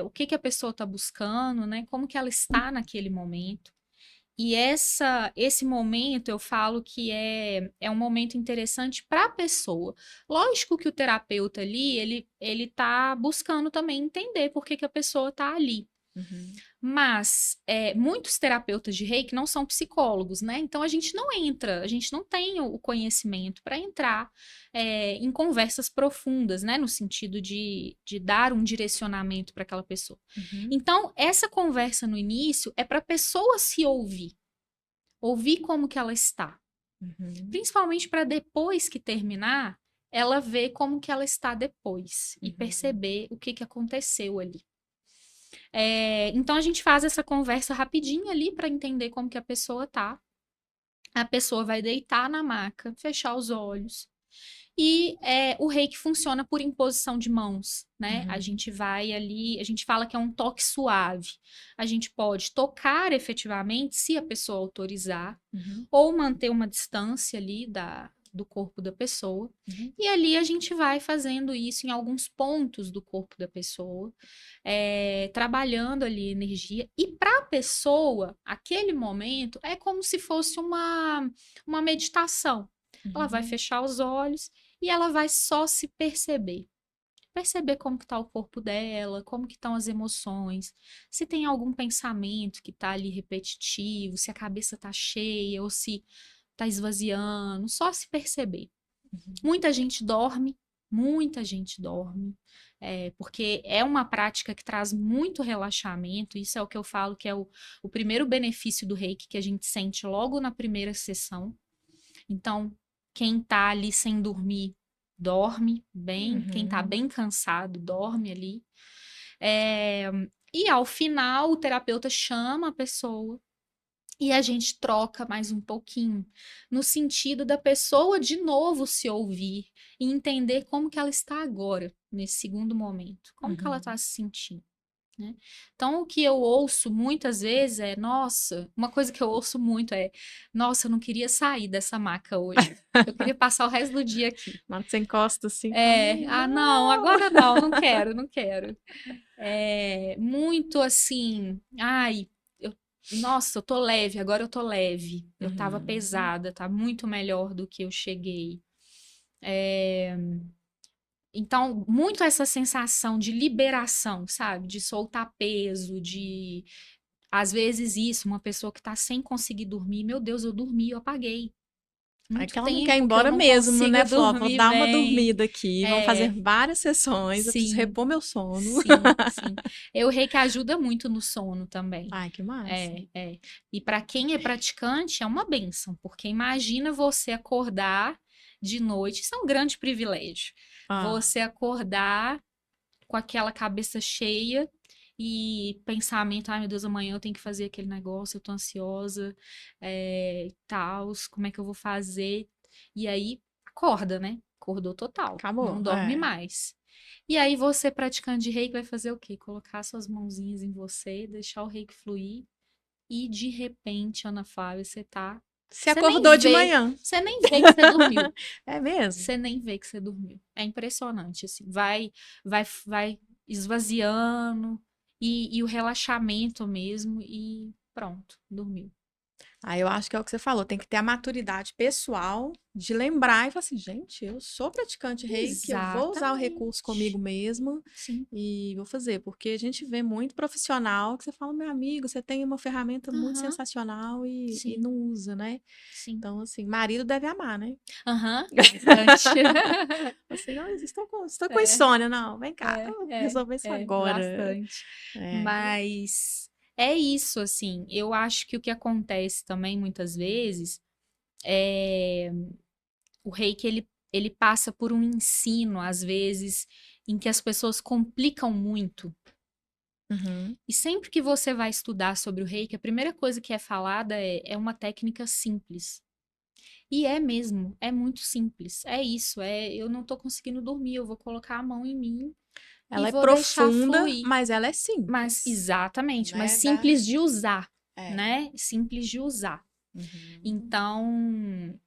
o que que a pessoa está buscando, né, como que ela está naquele momento. E esse momento eu falo que é um momento interessante para a pessoa. Lógico que o terapeuta ali, ele tá buscando também entender por que que a pessoa está ali. Mas muitos terapeutas de reiki não são psicólogos, né? Então a gente não entra, a gente não tem o conhecimento para entrar em conversas profundas, né? No sentido de dar um direcionamento para aquela pessoa. Então, essa conversa no início é para a pessoa se ouvir. Ouvir como que ela está. Principalmente para depois que terminar, ela ver como que ela está depois e perceber o que que aconteceu ali. Então a gente faz essa conversa rapidinho ali para entender como que a pessoa tá. A pessoa vai deitar na maca, fechar os olhos. E o reiki funciona por imposição de mãos, né? A gente vai ali, a gente fala que é um toque suave. A gente pode tocar efetivamente, se a pessoa autorizar, ou manter uma distância ali do corpo da pessoa. E ali a gente vai fazendo isso em alguns pontos do corpo da pessoa, trabalhando ali energia. E para a pessoa, aquele momento é como se fosse uma meditação. Ela vai fechar os olhos e ela vai só se perceber. Perceber como que tá o corpo dela, como que estão as emoções, se tem algum pensamento que tá ali repetitivo, se a cabeça tá cheia ou se tá esvaziando, só se perceber. Muita gente dorme, porque é uma prática que traz muito relaxamento, isso é o que eu falo que é o primeiro benefício do reiki que a gente sente logo na primeira sessão. Então, quem tá ali sem dormir, dorme bem. Quem tá bem cansado, dorme ali. E ao final, o terapeuta chama a pessoa e a gente troca mais um pouquinho, no sentido da pessoa de novo se ouvir e entender como que ela está agora, nesse segundo momento. Como que ela está se sentindo. Né? Então, o que eu ouço muitas vezes nossa, uma coisa que eu ouço muito nossa, eu não queria sair dessa maca hoje. Eu queria passar o resto do dia aqui. Mas você encosta assim. Não, agora não quero, não quero. Muito assim, nossa, eu tô leve, agora eu tô leve. Eu tava pesada, tá muito melhor do que eu cheguei. Então, muito essa sensação de liberação, sabe? De soltar peso, às vezes isso, uma pessoa que tá sem conseguir dormir, meu Deus, eu dormi, eu apaguei. É que ela não quer ir embora mesmo, né? Falou, vou dar uma dormida aqui, vamos fazer várias sessões, eu preciso repor meu sono. Sim. O reiki ajuda muito no sono também. Ai, que massa. E para quem é praticante, é uma bênção, porque imagina você acordar de noite, isso é um grande privilégio. você acordar com aquela cabeça cheia e pensamento, ai meu Deus, amanhã eu tenho que fazer aquele negócio, eu tô ansiosa, tal, como é que eu vou fazer? E aí, acorda, né? Acordou total, Acabou. não dorme mais. E aí você, praticante de reiki, vai fazer o quê? Colocar suas mãozinhas em você, deixar o reiki fluir e de repente, Ana Flávia, Você você nem acordou de vê, manhã. você nem vê que você dormiu. É mesmo? Você nem vê que você dormiu. É impressionante, assim. Vai esvaziando e o relaxamento mesmo e pronto, dormiu. Aí eu acho que é o que você falou, tem que ter a maturidade pessoal de lembrar e falar assim, gente, eu sou praticante reiki, eu vou usar o recurso comigo Exatamente. mesma Sim. e vou fazer, porque a gente vê muito profissional que você fala, meu amigo, você tem uma ferramenta muito Aham. sensacional e Sim. não usa, né? Sim. Então, assim, marido deve amar, né? Aham. Bastante. Assim, não, estou com insônia, não, vem cá, resolver isso agora. Bastante. É. Mas é isso, assim. Eu acho que o que acontece também muitas vezes é o reiki ele passa por um ensino, às vezes, em que as pessoas complicam muito. Uhum. E sempre que você vai estudar sobre o reiki, a primeira coisa que é falada é uma técnica simples. E é mesmo, é muito simples. É isso, eu não tô conseguindo dormir, eu vou colocar a mão em mim e Ela é vou deixar profunda, fluir. mas ela é Mas, simples, exatamente, mas né? simples de usar, É. né? Simples de usar. Uhum. Então,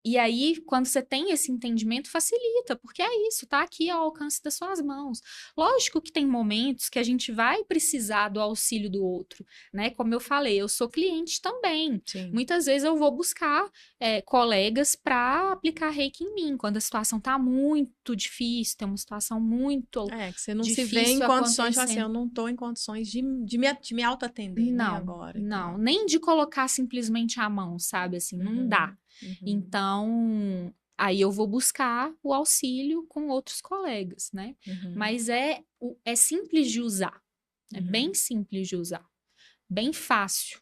e aí, quando você tem esse entendimento, facilita, porque é isso, tá aqui ao alcance das suas mãos. Lógico que tem momentos que a gente vai precisar do auxílio do outro, né? Como eu falei, eu sou cliente também. Sim. Muitas vezes eu vou buscar colegas para aplicar reiki em mim, quando a situação tá muito difícil, tem uma situação muito É, que você não se vê em difícil condições de falar assim, acontecendo. eu não estou em condições de me autoatender, né, Não, agora e não, tal. nem de colocar simplesmente a mão, sabe? Assim, não dá. Uhum, uhum, Então, aí eu vou buscar o auxílio com outros colegas, né? uhum, Mas é simples de usar, é bem uhum. simples de usar, bem fácil.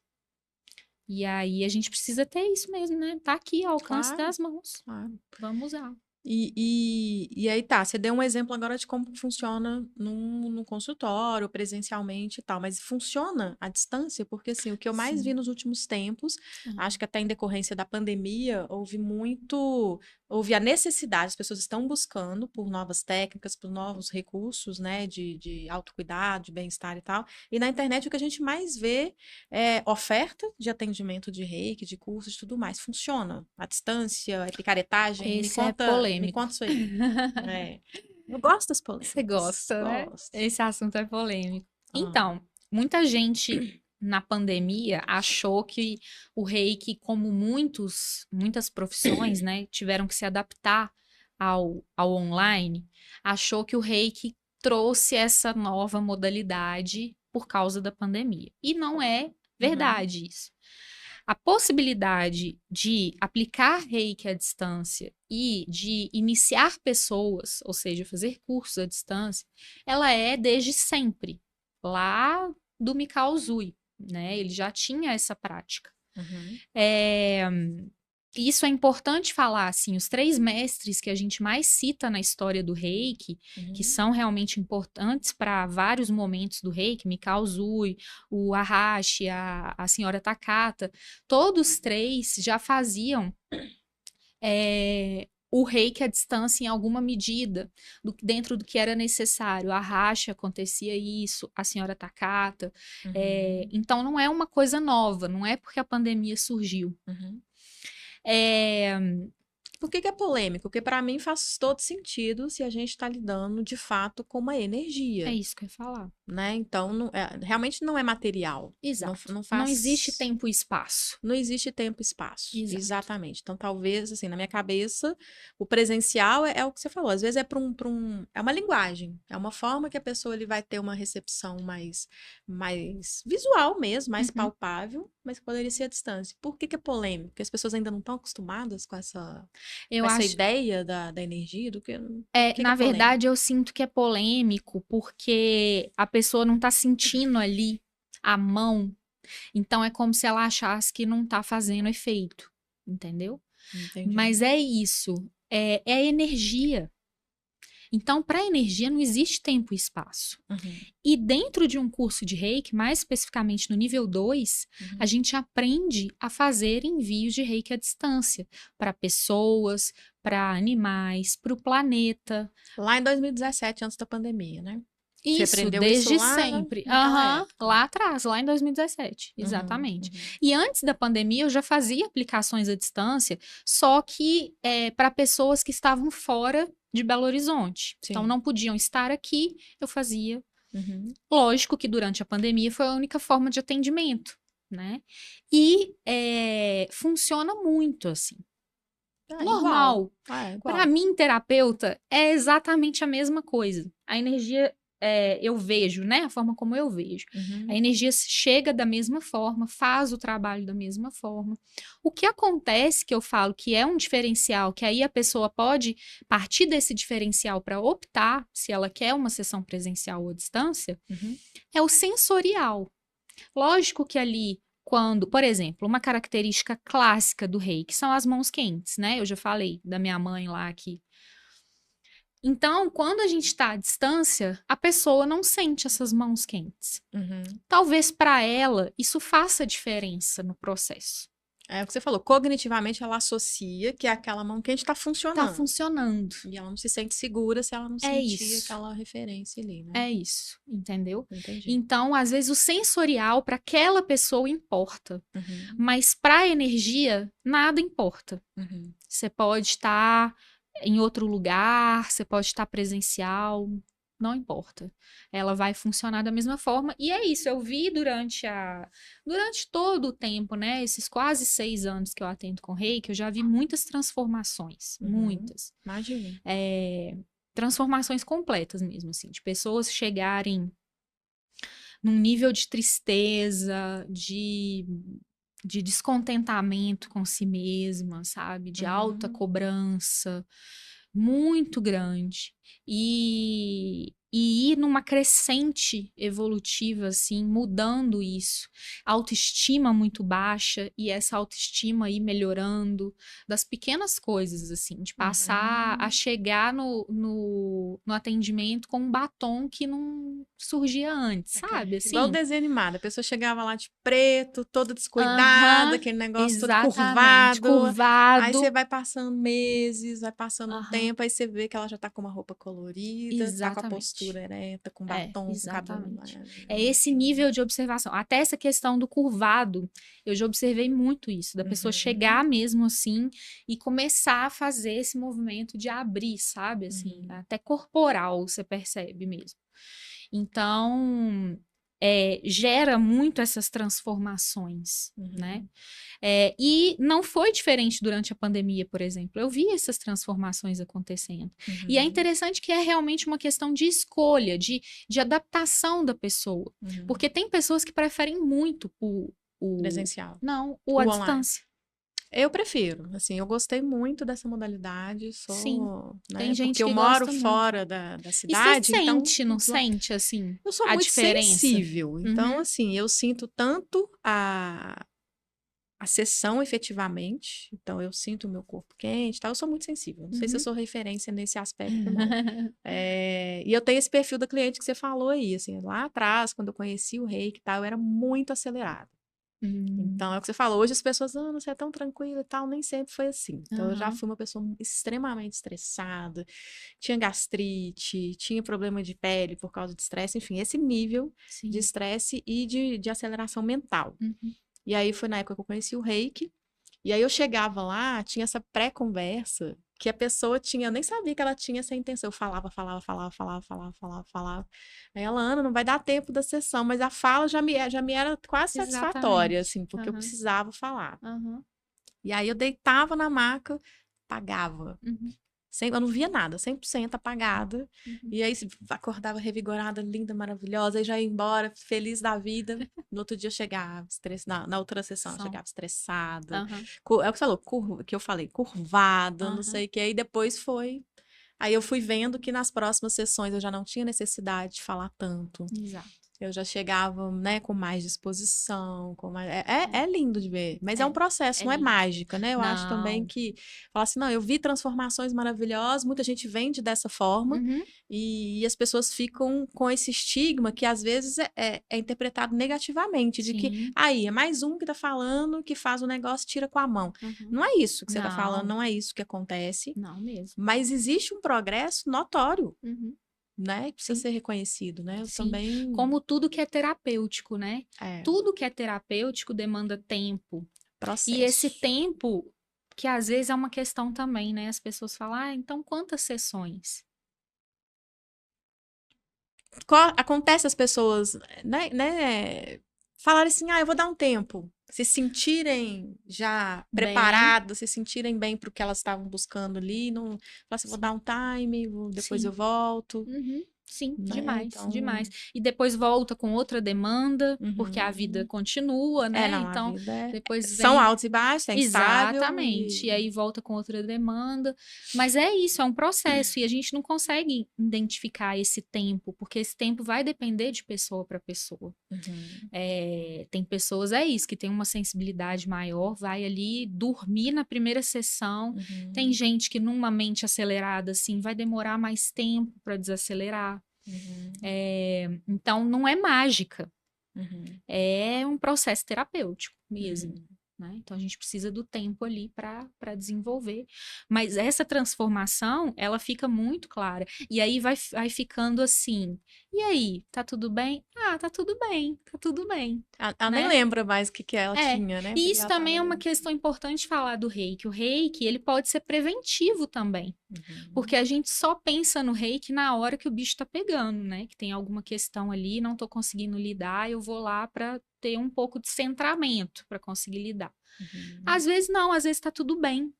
E aí a gente precisa ter isso mesmo, né? Tá aqui ao alcance Claro, das mãos. claro. Vamos usar. E aí tá, você deu um exemplo agora de como funciona no consultório, presencialmente e tal, mas funciona à distância? Porque assim, o que eu mais vi Sim. nos últimos tempos, acho Aham. que até em decorrência da pandemia, houve a necessidade, as pessoas estão buscando por novas técnicas, por novos recursos, né, de autocuidado, de bem-estar e tal. E na internet o que a gente mais vê é oferta de atendimento de reiki, de cursos e tudo mais. Funciona à distância, é picaretagem? Esse é Me polêmico. conta isso aí. É. Eu gosto das Você polêmicas. gosta, né? Gosto. Esse assunto é polêmico. Ah, Então, muita gente na pandemia achou que o reiki, como muitas profissões, né, tiveram que se adaptar ao online, achou que o reiki trouxe essa nova modalidade por causa da pandemia. E não é uhum, verdade isso. A possibilidade de aplicar reiki à distância e de iniciar pessoas, ou seja, fazer cursos à distância, ela é desde sempre, lá do Mikao Usui, né? Ele já tinha essa prática. uhum, É, isso é importante falar, assim, os três mestres que a gente mais cita na história do Reiki, que uhum, são realmente importantes para vários momentos do Reiki, Mikao Usui, o Arashi, a senhora Takata, todos três já faziam o Reiki à distância em alguma medida, dentro do que era necessário. A Arashi acontecia isso, a senhora Takata. uhum, Então não é uma coisa nova, não é porque a pandemia surgiu. uhum. É, Por que que é polêmico? Porque para mim faz todo sentido se a gente está lidando de fato com uma é energia, isso que eu ia falar. né? Então, realmente não é material. Não, Exato. não Não existe faz. tempo e espaço. Não existe tempo e espaço. Exato. Exatamente. Então, talvez, assim, na minha cabeça, o presencial é o que você falou. Às vezes é é uma linguagem, é uma forma que a pessoa ele vai ter uma recepção mais visual mesmo, mais Uhum. palpável, mas que poderia ser à distância. Por que que é polêmico? Porque as pessoas ainda não estão acostumadas com Eu essa acho. ideia da energia, por que que é Na polêmico? verdade, eu sinto que é polêmico porque a pessoa não tá sentindo ali a mão. Então é como se ela achasse que não tá fazendo efeito. Entendeu? Entendi. Mas é isso. É energia. Então, para energia não existe tempo e espaço. E dentro de um curso de Reiki, mais especificamente no nível 2, a gente aprende a fazer envios de Reiki à distância para pessoas, para animais, para o planeta. Lá em 2017, antes da pandemia, né? Você Isso, aprendeu desde isso lá sempre. naquela época. Lá atrás, lá em 2017, exatamente. E antes da pandemia, eu já fazia aplicações à distância, só que para pessoas que estavam fora de Belo Horizonte. Sim. Então, não podiam estar aqui, eu fazia. Lógico que durante a pandemia foi a única forma de atendimento, né? E funciona muito, assim. Normal. Igual. Para mim, terapeuta, é exatamente a mesma coisa. A energia, eu vejo, né? A forma como eu vejo. A energia chega da mesma forma, faz o trabalho da mesma forma. O que acontece, que eu falo que é um diferencial, que aí a pessoa pode partir desse diferencial para optar se ela quer uma sessão presencial ou à distância, é o sensorial. Lógico que ali, quando, por exemplo, uma característica clássica do reiki são as mãos quentes, né? Eu já falei da minha mãe lá aqui. Então, quando a gente está à distância, a pessoa não sente essas mãos quentes. Talvez para ela isso faça diferença no processo. É o que você falou, cognitivamente ela associa que aquela mão quente está funcionando. Tá funcionando. E ela não se sente segura se ela não sentir aquela referência ali, né? É isso, entendeu? Entendi. Então, às vezes o sensorial para aquela pessoa importa, mas para a energia nada importa. Você pode estar em outro lugar, você pode estar presencial, não importa. Ela vai funcionar da mesma forma. E é isso, eu vi durante todo o tempo, né? Esses quase 6 anos que eu atendo com Reiki, eu já vi muitas transformações. Muitas. Imagina. Transformações completas mesmo, assim. De pessoas chegarem num nível de tristeza, de descontentamento com si mesma, sabe? De alta cobrança, muito grande. E ir numa crescente evolutiva, assim, mudando isso. Autoestima muito baixa e essa autoestima ir melhorando das pequenas coisas, assim, de passar a chegar no atendimento com um batom que não surgia antes, sabe? Assim. Igual o desenho animado, a pessoa chegava lá de preto, toda descuidada, aquele negócio todo curvado. Aí você vai passando meses, vai passando um tempo, aí você vê que ela já tá com uma roupa colorida, tá com a postura ereta, com batom, com cabelo. É esse nível de observação. Até essa questão do curvado, eu já observei muito isso, da pessoa chegar mesmo assim e começar a fazer esse movimento de abrir, sabe? Assim, até corporal, você percebe mesmo. Então, gera muito essas transformações, né? E não foi diferente durante a pandemia, por exemplo. Eu vi essas transformações acontecendo. E é interessante que é realmente uma questão de escolha, de adaptação da pessoa. Porque tem pessoas que preferem muito o presencial. Não, o à distância. Eu prefiro, assim, eu gostei muito dessa modalidade, Sim, né, tem gente porque eu que moro gosta fora da cidade, e você então sente, não sente, assim, eu sou a muito diferença? sensível, então, assim, eu sinto tanto a sessão efetivamente, então eu sinto o meu corpo quente, tá? Eu sou muito sensível, não sei se eu sou referência nesse aspecto, não. E eu tenho esse perfil da cliente que você falou aí, assim, lá atrás, quando eu conheci o Reiki e tal, eu era muito acelerada. Então, é o que você falou, hoje as pessoas, você é tão tranquila e tal, nem sempre foi assim. Então, eu já fui uma pessoa extremamente estressada, tinha gastrite, tinha problema de pele por causa de estresse, enfim, esse nível de estresse e de aceleração mental. E aí, foi na época que eu conheci o Reiki, e aí eu chegava lá, tinha essa pré-conversa, que a pessoa tinha, eu nem sabia que ela tinha essa intenção. Eu falava. Aí ela, Ana, não vai dar tempo da sessão, mas a fala já me era quase satisfatória, assim, porque eu precisava falar. E aí eu deitava na maca, apagava. Eu não via nada, 100% apagada. E aí acordava revigorada, linda, maravilhosa, e já ia embora, feliz da vida. No outro dia eu chegava estressada, na outra sessão eu chegava estressada. É o que você falou, que eu falei, curvada, não sei o que. Aí depois foi... Aí eu fui vendo que nas próximas sessões eu já não tinha necessidade de falar tanto. Exato. Eu já chegava, né, com mais disposição, é lindo de ver, mas é um processo, é não é lindo. mágica, né? Eu acho também Não. que, falar assim, não, eu vi transformações maravilhosas, muita gente vende dessa forma, Uhum. e as pessoas ficam com esse estigma que às vezes é interpretado negativamente, de que, Sim. aí, é mais um que tá falando, que faz o negócio, tira com a mão. Uhum. Não é isso que você tá falando, Não. não é isso que acontece, Não mesmo. mas existe um progresso notório, Uhum. né? Que precisa Sim. ser reconhecido, né? Eu Sim. também... Como tudo que é terapêutico, né? É, Tudo que é terapêutico demanda tempo. E esse processo. tempo, que às vezes é uma questão também, né? As pessoas falam, ah, então quantas sessões? Acontece as pessoas, né, falarem assim, eu vou dar um tempo, se sentirem já Bem, preparadas, se sentirem bem para o que elas estavam buscando ali, não, falar assim, vou dar um time, depois eu sim. volto, Uhum. Sim, né, demais, demais. então, E depois volta com outra demanda, porque a vida uhum. continua, né? Não, a Então, vida depois são vem. altos e baixos, é instável Exatamente. E e... aí volta com outra demanda. Mas é isso, é um processo. E a gente não consegue identificar esse tempo, porque esse tempo vai depender de pessoa para pessoa. Uhum. Tem pessoas, é isso, que tem uma sensibilidade maior, vai ali dormir na primeira sessão. Uhum. Tem gente que numa mente acelerada, assim, vai demorar mais tempo para desacelerar. Uhum. Então, não é mágica, Uhum. é um processo terapêutico mesmo. Uhum. Né? Então, a gente precisa do tempo ali para desenvolver. Mas essa transformação, ela fica muito clara. E aí vai ficando assim. E aí, tá tudo bem? Ah, tá tudo bem, tá tudo bem. Ela nem Né? lembra mais o que que ela É, tinha, né? e Porque isso ela também tava é uma ali. questão importante falar do reiki. O reiki, ele pode ser preventivo também. Uhum. Porque a gente só pensa no reiki na hora que o bicho tá pegando, né? Que tem alguma questão ali, não tô conseguindo lidar, eu vou lá para ter um pouco de centramento para conseguir lidar. Uhum. Às vezes não, às vezes tá tudo bem.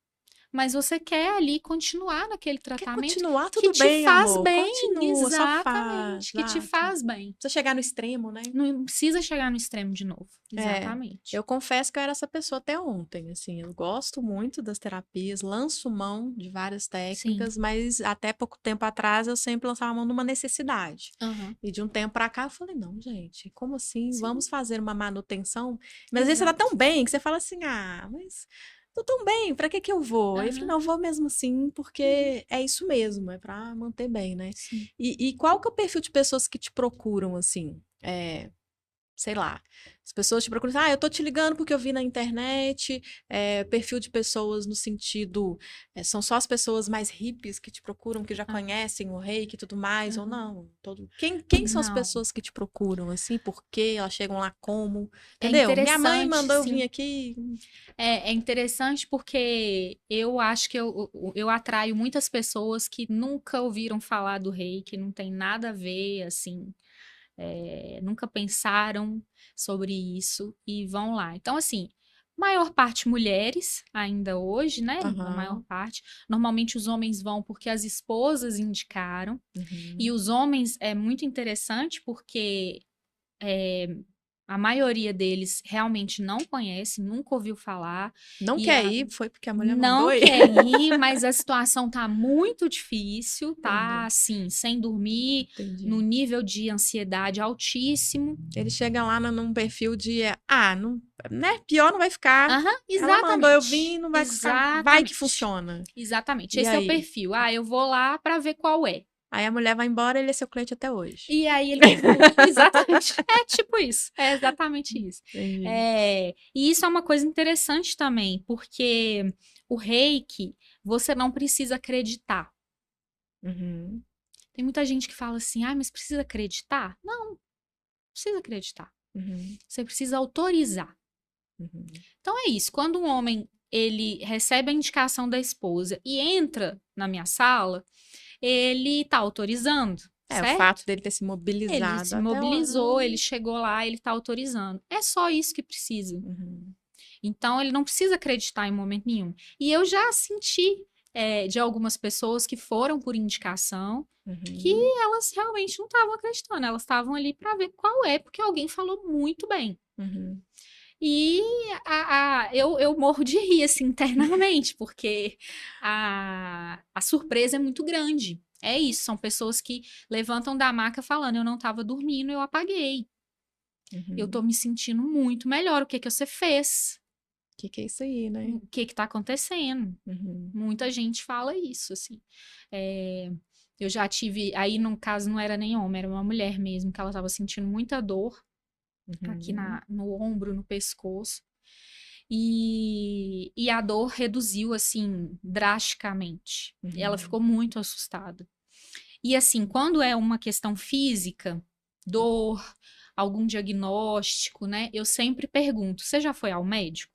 Mas você quer ali continuar naquele Quer tratamento continuar, que tudo te bem, faz amor. bem, Continua, só faz. exatamente, que te Exato. Não faz bem. precisa chegar no extremo, né? Não precisa chegar no extremo de novo. É, Exatamente. eu confesso que eu era essa pessoa até ontem, assim, eu gosto muito das terapias, lanço mão de várias Sim. técnicas, mas até pouco tempo atrás eu sempre lançava mão numa necessidade. Aham. E de um tempo pra cá eu falei, não, gente, como assim? Sim, Vamos fazer uma manutenção? Mas às vezes você tá exato. tão bem que você fala assim, mas tô tão bem, pra que que eu vou? Aí eu falei, Aham. não, eu vou mesmo assim, porque é isso mesmo, é pra manter bem, né? Sim. E qual que é o perfil de pessoas que te procuram, assim? Sei lá, as pessoas te procuram, eu tô te ligando porque eu vi na internet, perfil de pessoas no sentido, são só as pessoas mais hippies que te procuram, que já Ah, conhecem o reiki e tudo mais, ou aham. não? Quem são as Não. pessoas que te procuram, assim, por quê? Elas chegam lá como? É Entendeu? Minha mãe interessante, mandou eu vir sim. aqui. É interessante porque eu acho que eu atraio muitas pessoas que nunca ouviram falar do reiki, não tem nada a ver, assim, nunca pensaram sobre isso e vão lá. Então, assim, maior parte mulheres, ainda hoje, né? A maior Aham. parte. Normalmente os homens vão porque as esposas indicaram. E Uhum. os homens é muito interessante porque a maioria deles realmente não conhece, nunca ouviu falar. Não E quer ir, foi porque a mulher mandou não ir. quer ir, mas a situação tá muito difícil, tá Entendi, assim, sem dormir, no entendi. nível de ansiedade altíssimo. Ele chega lá num perfil de, não, né? Pior não vai ficar. Aham, Ela mandou eu vir, exatamente. não vai ficar. Vai que Exatamente. funciona. Exatamente. E Esse é o aí? perfil. Ah, eu vou lá para ver qual é. Aí a mulher vai embora e ele é seu cliente até hoje. E aí ele continua. Exatamente. É tipo isso. É exatamente isso. Entendi. E isso é uma coisa interessante também, porque o reiki, você não precisa acreditar. Uhum, Tem muita gente que fala assim, mas precisa acreditar? Não, precisa acreditar. uhum, Você precisa autorizar. uhum. Então é isso. Quando um homem ele recebe a indicação da esposa e entra na minha sala, ele está autorizando, O fato certo? dele ter se Ele mobilizado se até mobilizou, ele chegou lá, ele está autorizando. É só isso que precisa. Uhum, Então, ele não precisa acreditar em momento nenhum. E eu já senti de algumas pessoas que foram por indicação que uhum, elas realmente não estavam acreditando, elas estavam ali para ver qual é, porque alguém falou muito bem. uhum. E eu morro de rir, assim, internamente, porque a surpresa é muito grande. É isso, são pessoas que levantam da maca falando, eu não estava dormindo, eu apaguei. Eu tô me sentindo muito melhor. O que que você fez? Que é isso aí, né? O que que tá acontecendo? Uhum. Muita gente fala isso, assim. Eu já tive, aí no caso não era nem homem, era uma mulher mesmo, que ela tava sentindo muita dor aqui Uhum. no ombro, no pescoço. E a dor reduziu, assim, drasticamente. Ela ficou muito assustada. E assim, quando é uma questão física, dor, algum diagnóstico, né? Eu sempre pergunto: você já foi ao médico?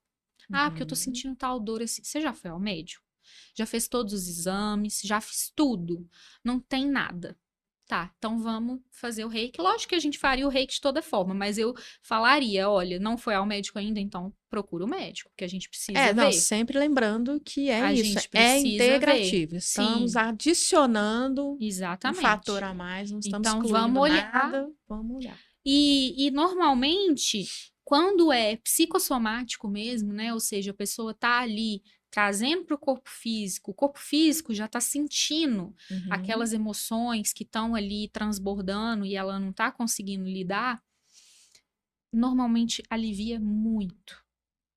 Ah, porque eu tô Uhum. sentindo tal dor assim. Você já foi ao médico? Já fez todos os exames? Já fiz tudo? Não tem nada. Tá, então vamos fazer o reiki. Lógico que a gente faria o reiki de toda forma, mas eu falaria: olha, não foi ao médico ainda, então procura o médico, que a gente precisa Não, ver. sempre lembrando que é A isso, gente é precisa ver. integrativo. Estamos Sim, adicionando um fator exatamente. a mais, não estamos Então excluindo vamos olhar. nada, vamos olhar. E normalmente, quando é psicossomático mesmo, né? Ou seja, a pessoa tá ali trazendo para o corpo físico já tá sentindo Uhum. aquelas emoções que estão ali transbordando e ela não tá conseguindo lidar, normalmente alivia muito.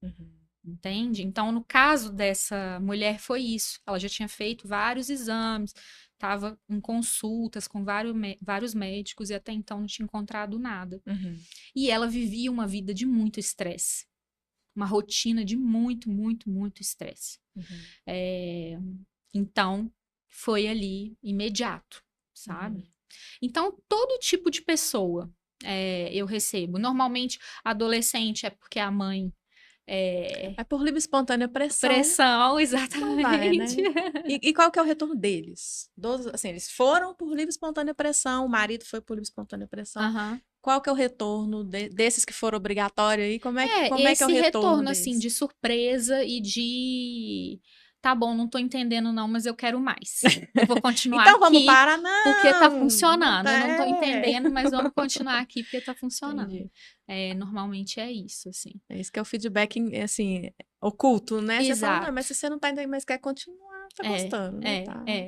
Uhum. Entende? Então, no caso dessa mulher, foi isso. Ela já tinha feito vários exames, estava em consultas com vários médicos e até então não tinha encontrado nada. Uhum. E ela vivia uma vida de muito estresse, uma rotina de muito, muito, muito estresse. Uhum. Então, foi ali imediato, Uhum. sabe? Então, todo tipo de pessoa eu recebo. Normalmente, adolescente é porque a mãe é É por livre e espontânea pressão, pressão, não vai, né? exatamente. E qual que é o retorno deles? Assim, eles foram por livre e espontânea pressão, o marido foi por livre e espontânea pressão. Aham. Qual que é o retorno desses que foram obrigatórios aí? Como é que é o Esse retorno retorno, assim, deles? de surpresa e de. Tá bom, não tô entendendo, não, mas eu quero mais. Eu vou continuar Então vamos aqui parar? porque tá Não, não funcionando. tá. Eu não tô entendendo, mas vamos continuar aqui porque tá funcionando. Entendi. Normalmente é isso, assim. É isso que é o feedback, assim, oculto, né? Você fala, não, mas Exato. se você não tá entendendo, mas quer continuar, tá gostando, né?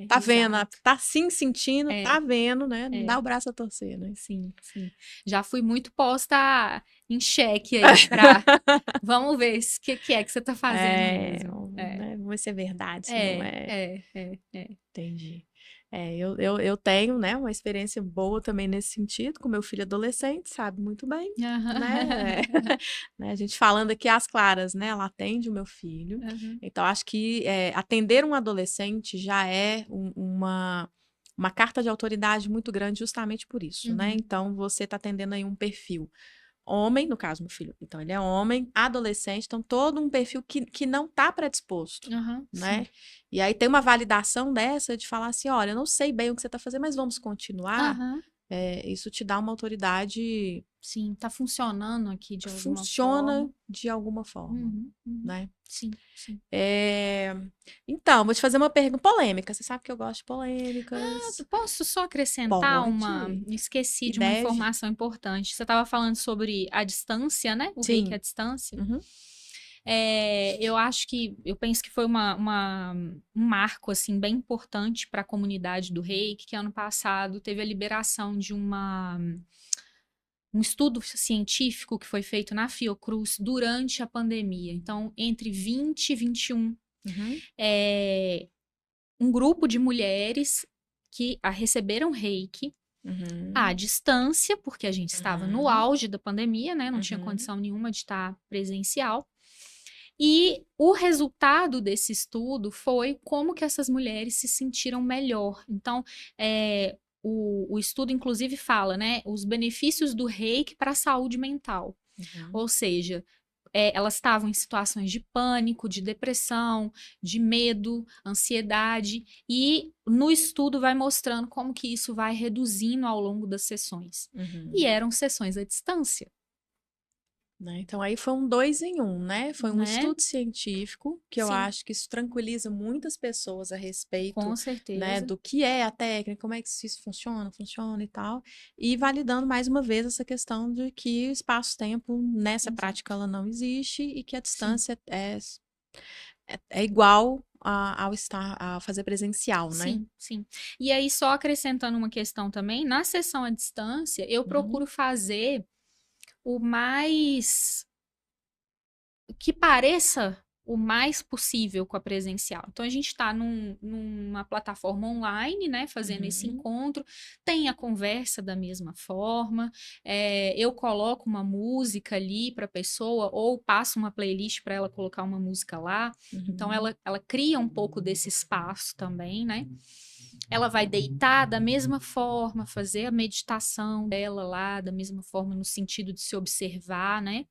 Tá vendo, Exato. tá sim sentindo, É, tá vendo, né? Não dá é. o braço a torcer, né? Sim, sim. Já fui muito posta em xeque aí pra. Vamos ver o que é que você tá fazendo mesmo. Né? Vamos ver se é verdade, se não é. É. Entendi. Eu tenho, né, uma experiência boa também nesse sentido, com meu filho adolescente, sabe muito bem, né? Aham. Né, a gente falando aqui às claras, né? Ela atende o meu filho. Aham. Então, acho que atender um adolescente já é uma carta de autoridade muito grande justamente por isso, né? Uhum. Então, você está atendendo aí um perfil homem, no caso, meu filho. Então, ele é homem, adolescente, então todo um perfil que não está predisposto, Aham, né? sim. E aí tem uma validação dessa de falar assim, olha, eu não sei bem o que você está fazendo, mas vamos continuar. Aham, Isso te dá uma autoridade, sim. Tá funcionando aqui de alguma funciona forma. de alguma forma, Uhum. né? Sim, sim. É, Então, vou te fazer uma pergunta polêmica. Você sabe que eu gosto de polêmicas. Posso só acrescentar uma. Pode. Esqueci E de uma deve. informação importante. Você estava falando sobre a distância, né? O reiki à Sim. distância. Uhum. Eu penso que foi um marco assim bem importante para a comunidade do Reiki, que ano passado teve a liberação de um estudo científico que foi feito na Fiocruz durante a pandemia. Então, entre 20 e 21, Uhum. um grupo de mulheres que receberam Reiki à Uhum. distância, porque a gente estava no Uhum. auge da pandemia, né? Não tinha Uhum. condição nenhuma de estar presencial. E o resultado desse estudo foi como que essas mulheres se sentiram melhor. Então, o estudo, inclusive, fala, né, os benefícios do reiki para a saúde mental. Uhum. Ou seja, elas estavam em situações de pânico, de depressão, de medo, ansiedade, e no estudo vai mostrando como que isso vai reduzindo ao longo das sessões. E Uhum. eram sessões à distância, Né? Então, aí foi um 2 em 1, né? Foi um né? estudo científico, que eu Sim, acho que isso tranquiliza muitas pessoas a respeito, com né, certeza. do que é a técnica, como é que isso funciona e tal, e validando mais uma vez essa questão de que o espaço-tempo nessa prática Exato. ela não existe e que a Sim, distância é igual a fazer presencial, né? Sim, sim. E aí, só acrescentando uma questão também, na sessão à distância, eu procuro fazer o mais que pareça o mais possível com a presencial. Então, a gente está numa plataforma online, né, fazendo esse encontro, tem a conversa da mesma forma, eu coloco uma música ali para a pessoa, ou passo uma playlist para ela colocar uma música lá, então ela cria um pouco desse espaço também, né? Ela vai deitar da mesma forma, fazer a meditação dela lá, da mesma forma, no sentido de se observar, né?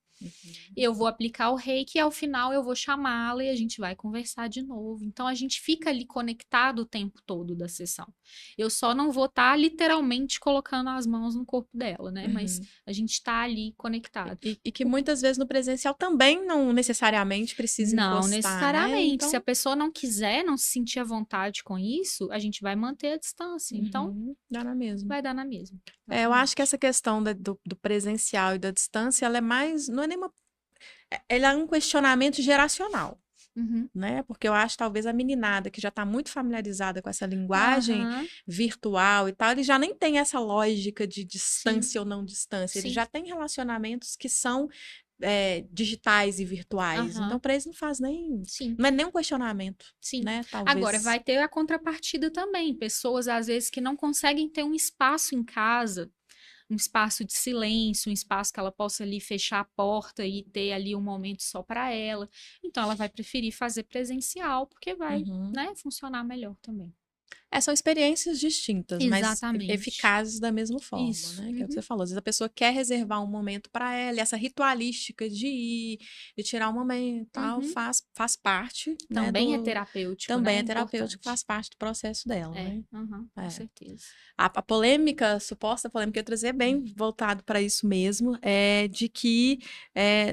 Eu vou aplicar o reiki e ao final eu vou chamá-la e a gente vai conversar de novo. Então a gente fica ali conectado o tempo todo da sessão. Eu só não vou estar literalmente colocando as mãos no corpo dela, né? Mas a gente está ali conectado. E que muitas vezes no presencial também não necessariamente precisa Não encostar, necessariamente. né? Então... Se a pessoa não quiser, não se sentir à vontade com isso, a gente vai manter a distância. Então, dá na mesma. vai dar na mesma. Eu acho que essa questão do presencial e da distância, ela é mais, não é nenhuma, ela é um questionamento geracional, né? Porque eu acho talvez a meninada que já está muito familiarizada com essa linguagem virtual e tal, ele já nem tem essa lógica de distância ou não distância, ele já tem relacionamentos que são digitais e virtuais. Então, para eles não faz nem... Não é nem um questionamento. Sim. Né? Talvez... Agora, vai ter a contrapartida também. Pessoas, às vezes, que não conseguem ter um espaço em casa, um espaço de silêncio, um espaço que ela possa ali fechar a porta e ter ali um momento só para ela. Então, ela vai preferir fazer presencial, porque vai, né, funcionar melhor também. São experiências distintas, Exatamente. mas eficazes da mesma forma, Isso. né? Que é o que você falou. Às vezes a pessoa quer reservar um momento para ela, e essa ritualística de ir, de tirar um momento, tal, faz parte. Também né, é terapêutico, Também né? é terapêutico, Importante. faz parte do processo dela, né? Com certeza. A polêmica, a suposta polêmica que eu ia trazer é bem voltado para isso mesmo, de que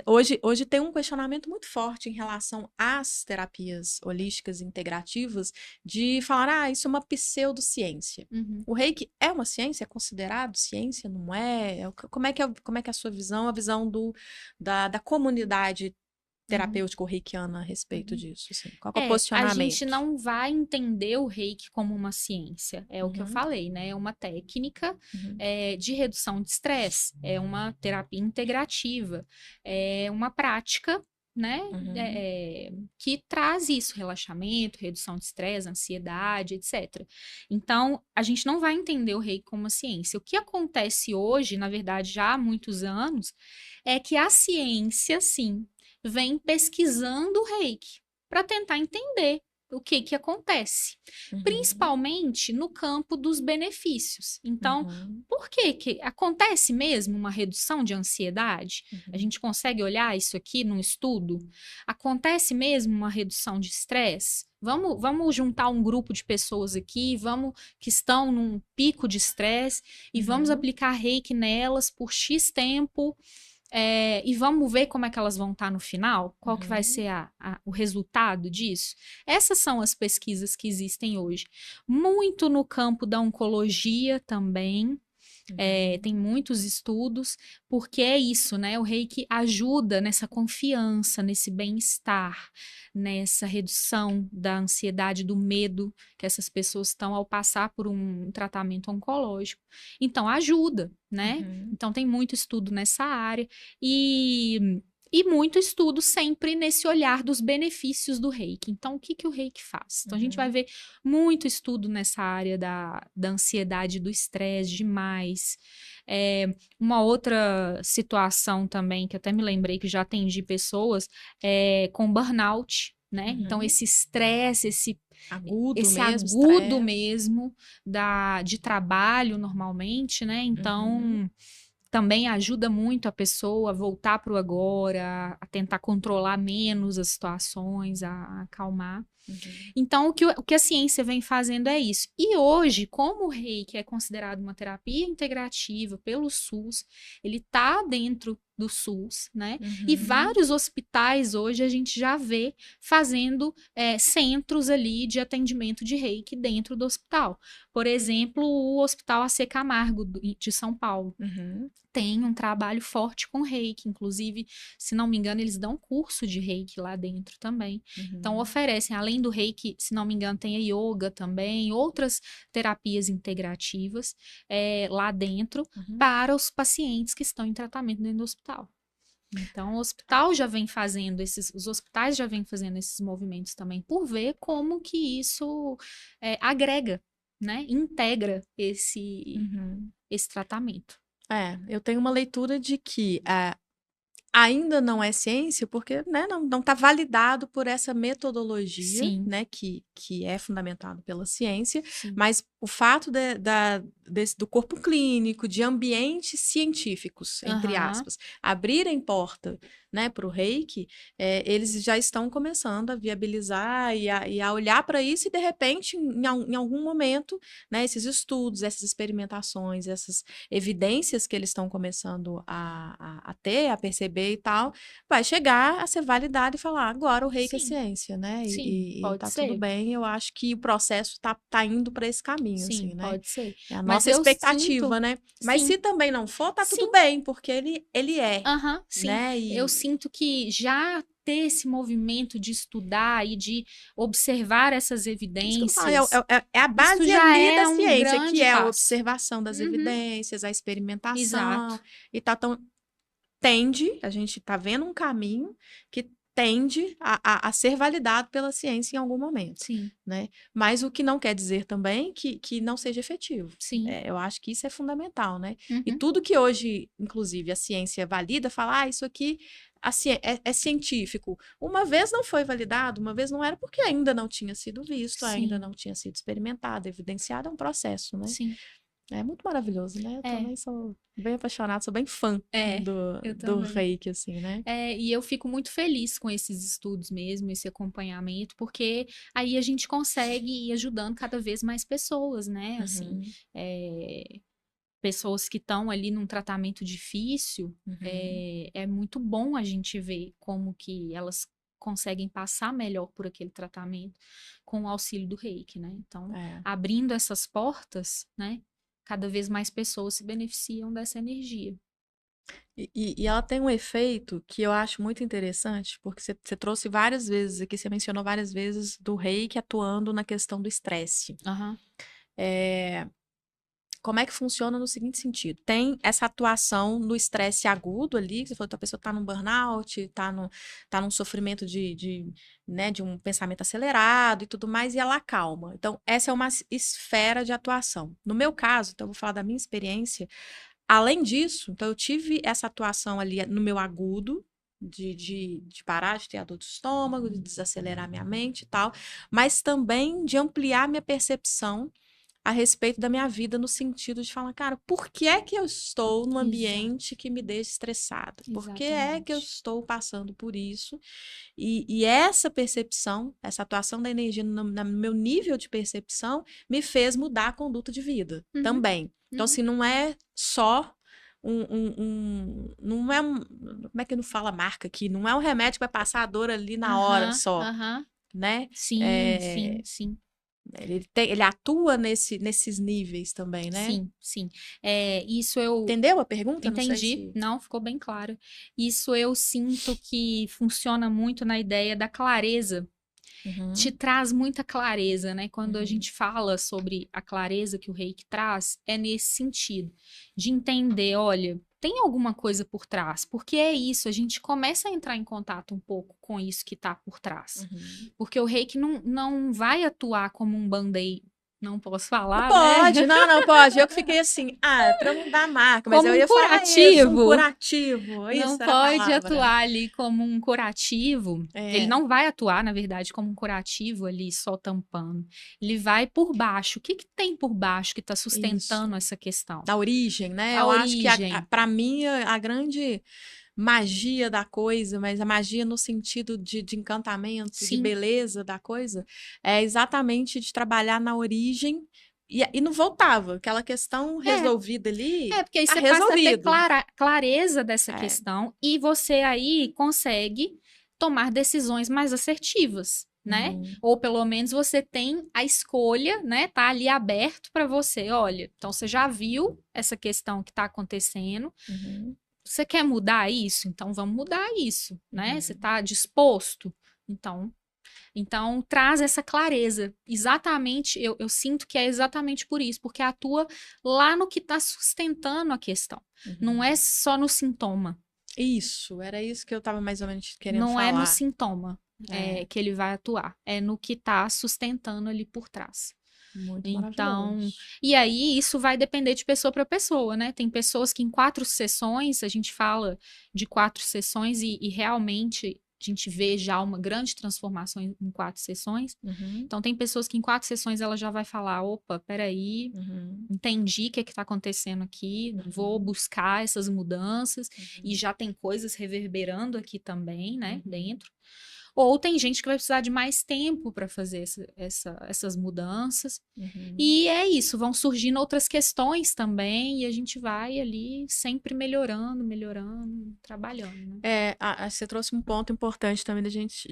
hoje tem um questionamento muito forte em relação às terapias holísticas integrativas, de falar, isso é uma pseudociência. O reiki é uma ciência? É considerado ciência? Não é? Como é que é a sua visão, a visão da comunidade terapêutica ou reikiana a respeito disso? Assim? Qual é o posicionamento? A gente não vai entender o reiki como uma ciência. É o que eu falei, né? É uma técnica de redução de estresse. É uma terapia integrativa. É uma prática, né? Que traz isso, relaxamento, redução de estresse, ansiedade, etc. Então, a gente não vai entender o reiki como uma ciência. O que acontece hoje, na verdade, já há muitos anos, é que a ciência, sim, vem pesquisando o reiki para tentar entender o que acontece, principalmente no campo dos benefícios. Então, por que acontece mesmo uma redução de ansiedade? A gente consegue olhar isso aqui num estudo? Acontece mesmo uma redução de estresse? Vamos juntar um grupo de pessoas aqui, que estão num pico de estresse e vamos aplicar reiki nelas por X tempo. E vamos ver como é que elas vão estar no final, qual que vai ser o resultado disso. Essas são as pesquisas que existem hoje. Muito no campo da oncologia também, tem muitos estudos, porque é isso, né? O reiki ajuda nessa confiança, nesse bem-estar, nessa redução da ansiedade, do medo que essas pessoas estão ao passar por um tratamento oncológico. Então, ajuda, né? Então, tem muito estudo nessa área e muito estudo sempre nesse olhar dos benefícios do reiki. Então, o que o reiki faz? Então, a gente vai ver muito estudo nessa área da ansiedade, do estresse demais. Uma outra situação também, que até me lembrei que já atendi pessoas, com burnout, né? Então, esse estresse, esse agudo mesmo de trabalho, normalmente, né? Então... Também ajuda muito a pessoa a voltar para o agora, a tentar controlar menos as situações, a acalmar. Então, o que a ciência vem fazendo é isso. E hoje, como o reiki é considerado uma terapia integrativa pelo SUS, ele está dentro do SUS, né? E vários hospitais hoje a gente já vê fazendo centros ali de atendimento de reiki dentro do hospital. Por exemplo, o Hospital AC Camargo de São Paulo. Tem um trabalho forte com reiki, inclusive, se não me engano, eles dão curso de reiki lá dentro também. Então, oferecem, além além do reiki, se não me engano, tem a yoga também, outras terapias integrativas lá dentro para os pacientes que estão em tratamento dentro do hospital. Então, o hospital já vem fazendo os hospitais já vêm fazendo esses movimentos também, por ver como que isso agrega, né? Integra esse tratamento. Eu tenho uma leitura de que ainda não é ciência, porque, né, não está validado por essa metodologia, Sim. né, que é fundamentado pela ciência, Sim. mas o fato do corpo clínico, de ambientes científicos, entre aspas, abrirem porta, né, para o reiki, eles já estão começando a viabilizar e a olhar para isso e, de repente, em algum momento, né, esses estudos, essas experimentações, essas evidências que eles estão começando a ter, a perceber e tal, vai chegar a ser validado e falar, agora o reiki é ciência, né? Sim, pode tá ser. tudo bem, eu acho que o processo tá indo para esse caminho, Sim, assim, né? pode ser. É a Mas nossa eu expectativa, sinto... né? Mas Sim. se também não for, tá tudo Sim. bem, porque ele é, sim. né? Eu sinto que já ter esse movimento de estudar e de observar essas evidências... É a base isso já ali da um ciência, grande que é a passo. observação das evidências, a experimentação, Exato. e tá tão... a gente está vendo um caminho que tende a ser validado pela ciência em algum momento. Sim. Né? Mas o que não quer dizer também que não seja efetivo. Sim. Eu acho que isso é fundamental, né? E tudo que hoje, inclusive, a ciência valida, fala, isso aqui é científico. Uma vez não foi validado, uma vez não era, porque ainda não tinha sido visto, ainda não tinha sido experimentado, evidenciado, é um processo, né? Sim. É muito maravilhoso, né? Eu também sou bem apaixonada, sou bem fã do reiki, assim, né? E eu fico muito feliz com esses estudos mesmo, esse acompanhamento, porque aí a gente consegue ir ajudando cada vez mais pessoas, né? Assim, pessoas que estão ali num tratamento difícil, é muito bom a gente ver como que elas conseguem passar melhor por aquele tratamento com o auxílio do reiki, né? Então, abrindo essas portas, né? Cada vez mais pessoas se beneficiam dessa energia. E ela tem um efeito que eu acho muito interessante, porque você trouxe várias vezes aqui, você mencionou várias vezes do reiki atuando na questão do estresse. Como é que funciona no seguinte sentido? Tem essa atuação no estresse agudo ali, que você falou que a pessoa está num burnout, está num sofrimento né, de um pensamento acelerado e tudo mais, e ela acalma. Então, essa é uma esfera de atuação. No meu caso, então eu vou falar da minha experiência, além disso, então eu tive essa atuação ali no meu agudo, de parar de ter a dor do estômago, de desacelerar minha mente e tal, mas também de ampliar minha percepção a respeito da minha vida, no sentido de falar, cara, por que é que eu estou num ambiente que me deixa estressada? Por que é que eu estou passando por isso? E essa percepção, essa atuação da energia no meu nível de percepção, me fez mudar a conduta de vida também. Então, assim, não é só não é como é que não fala marca aqui? Não é um remédio que vai passar a dor ali na hora só, né? Sim, sim. Ele atua nesses níveis também, né? Sim. Isso eu... Entendeu a pergunta? Entendi. Não sei se... Não, ficou bem claro. Isso eu sinto que funciona muito na ideia da clareza. Te traz muita clareza, né? Quando a gente fala sobre a clareza que o reiki traz, é nesse sentido. De entender, olha, tem alguma coisa por trás. Porque é isso, a gente começa a entrar em contato um pouco com isso que está por trás. Porque o reiki não vai atuar como um band-aid. Não posso falar, pode, né? Não pode. Eu que fiquei assim, pra não dar marca, mas como eu ia falar isso, um curativo. Não pode atuar ali como um curativo. Ele não vai atuar, na verdade, como um curativo ali, só tampando. Ele vai por baixo. O que tem por baixo que está sustentando essa questão? Da origem, né? Eu acho que, para mim, a grande magia da coisa, mas a magia no sentido de encantamento, de beleza da coisa, é exatamente de trabalhar na origem e não voltava. Aquela questão resolvida ali, porque aí tá você resolvido. passa a ter clareza dessa questão e você aí consegue tomar decisões mais assertivas, né? Ou pelo menos você tem a escolha, né? Tá ali aberto para você. Olha, então você já viu essa questão que tá acontecendo. Você quer mudar isso? Então vamos mudar isso, né? Você está disposto? Então Então, traz essa clareza. Exatamente, eu sinto que é exatamente por isso, porque atua lá no que está sustentando a questão. Não é só no sintoma. Isso, era isso que eu estava mais ou menos querendo Não é no falar. sintoma que ele vai atuar, é no que está sustentando ali por trás. Muito Então, maravilhoso. e aí isso vai depender de pessoa para pessoa, né? Tem pessoas que em 4 sessões, a gente fala de 4 sessões e realmente a gente vê já uma grande transformação em 4 sessões. Uhum, Então, tem pessoas que em 4 sessões ela já vai falar: opa, peraí, uhum, entendi o que está acontecendo aqui, vou buscar essas mudanças, e já tem coisas reverberando aqui também, né, dentro. Ou tem gente que vai precisar de mais tempo para fazer essas mudanças. uhum. E é isso, vão surgindo outras questões também, e a gente vai ali sempre melhorando, melhorando, trabalhando, né? Você trouxe um ponto importante também da gente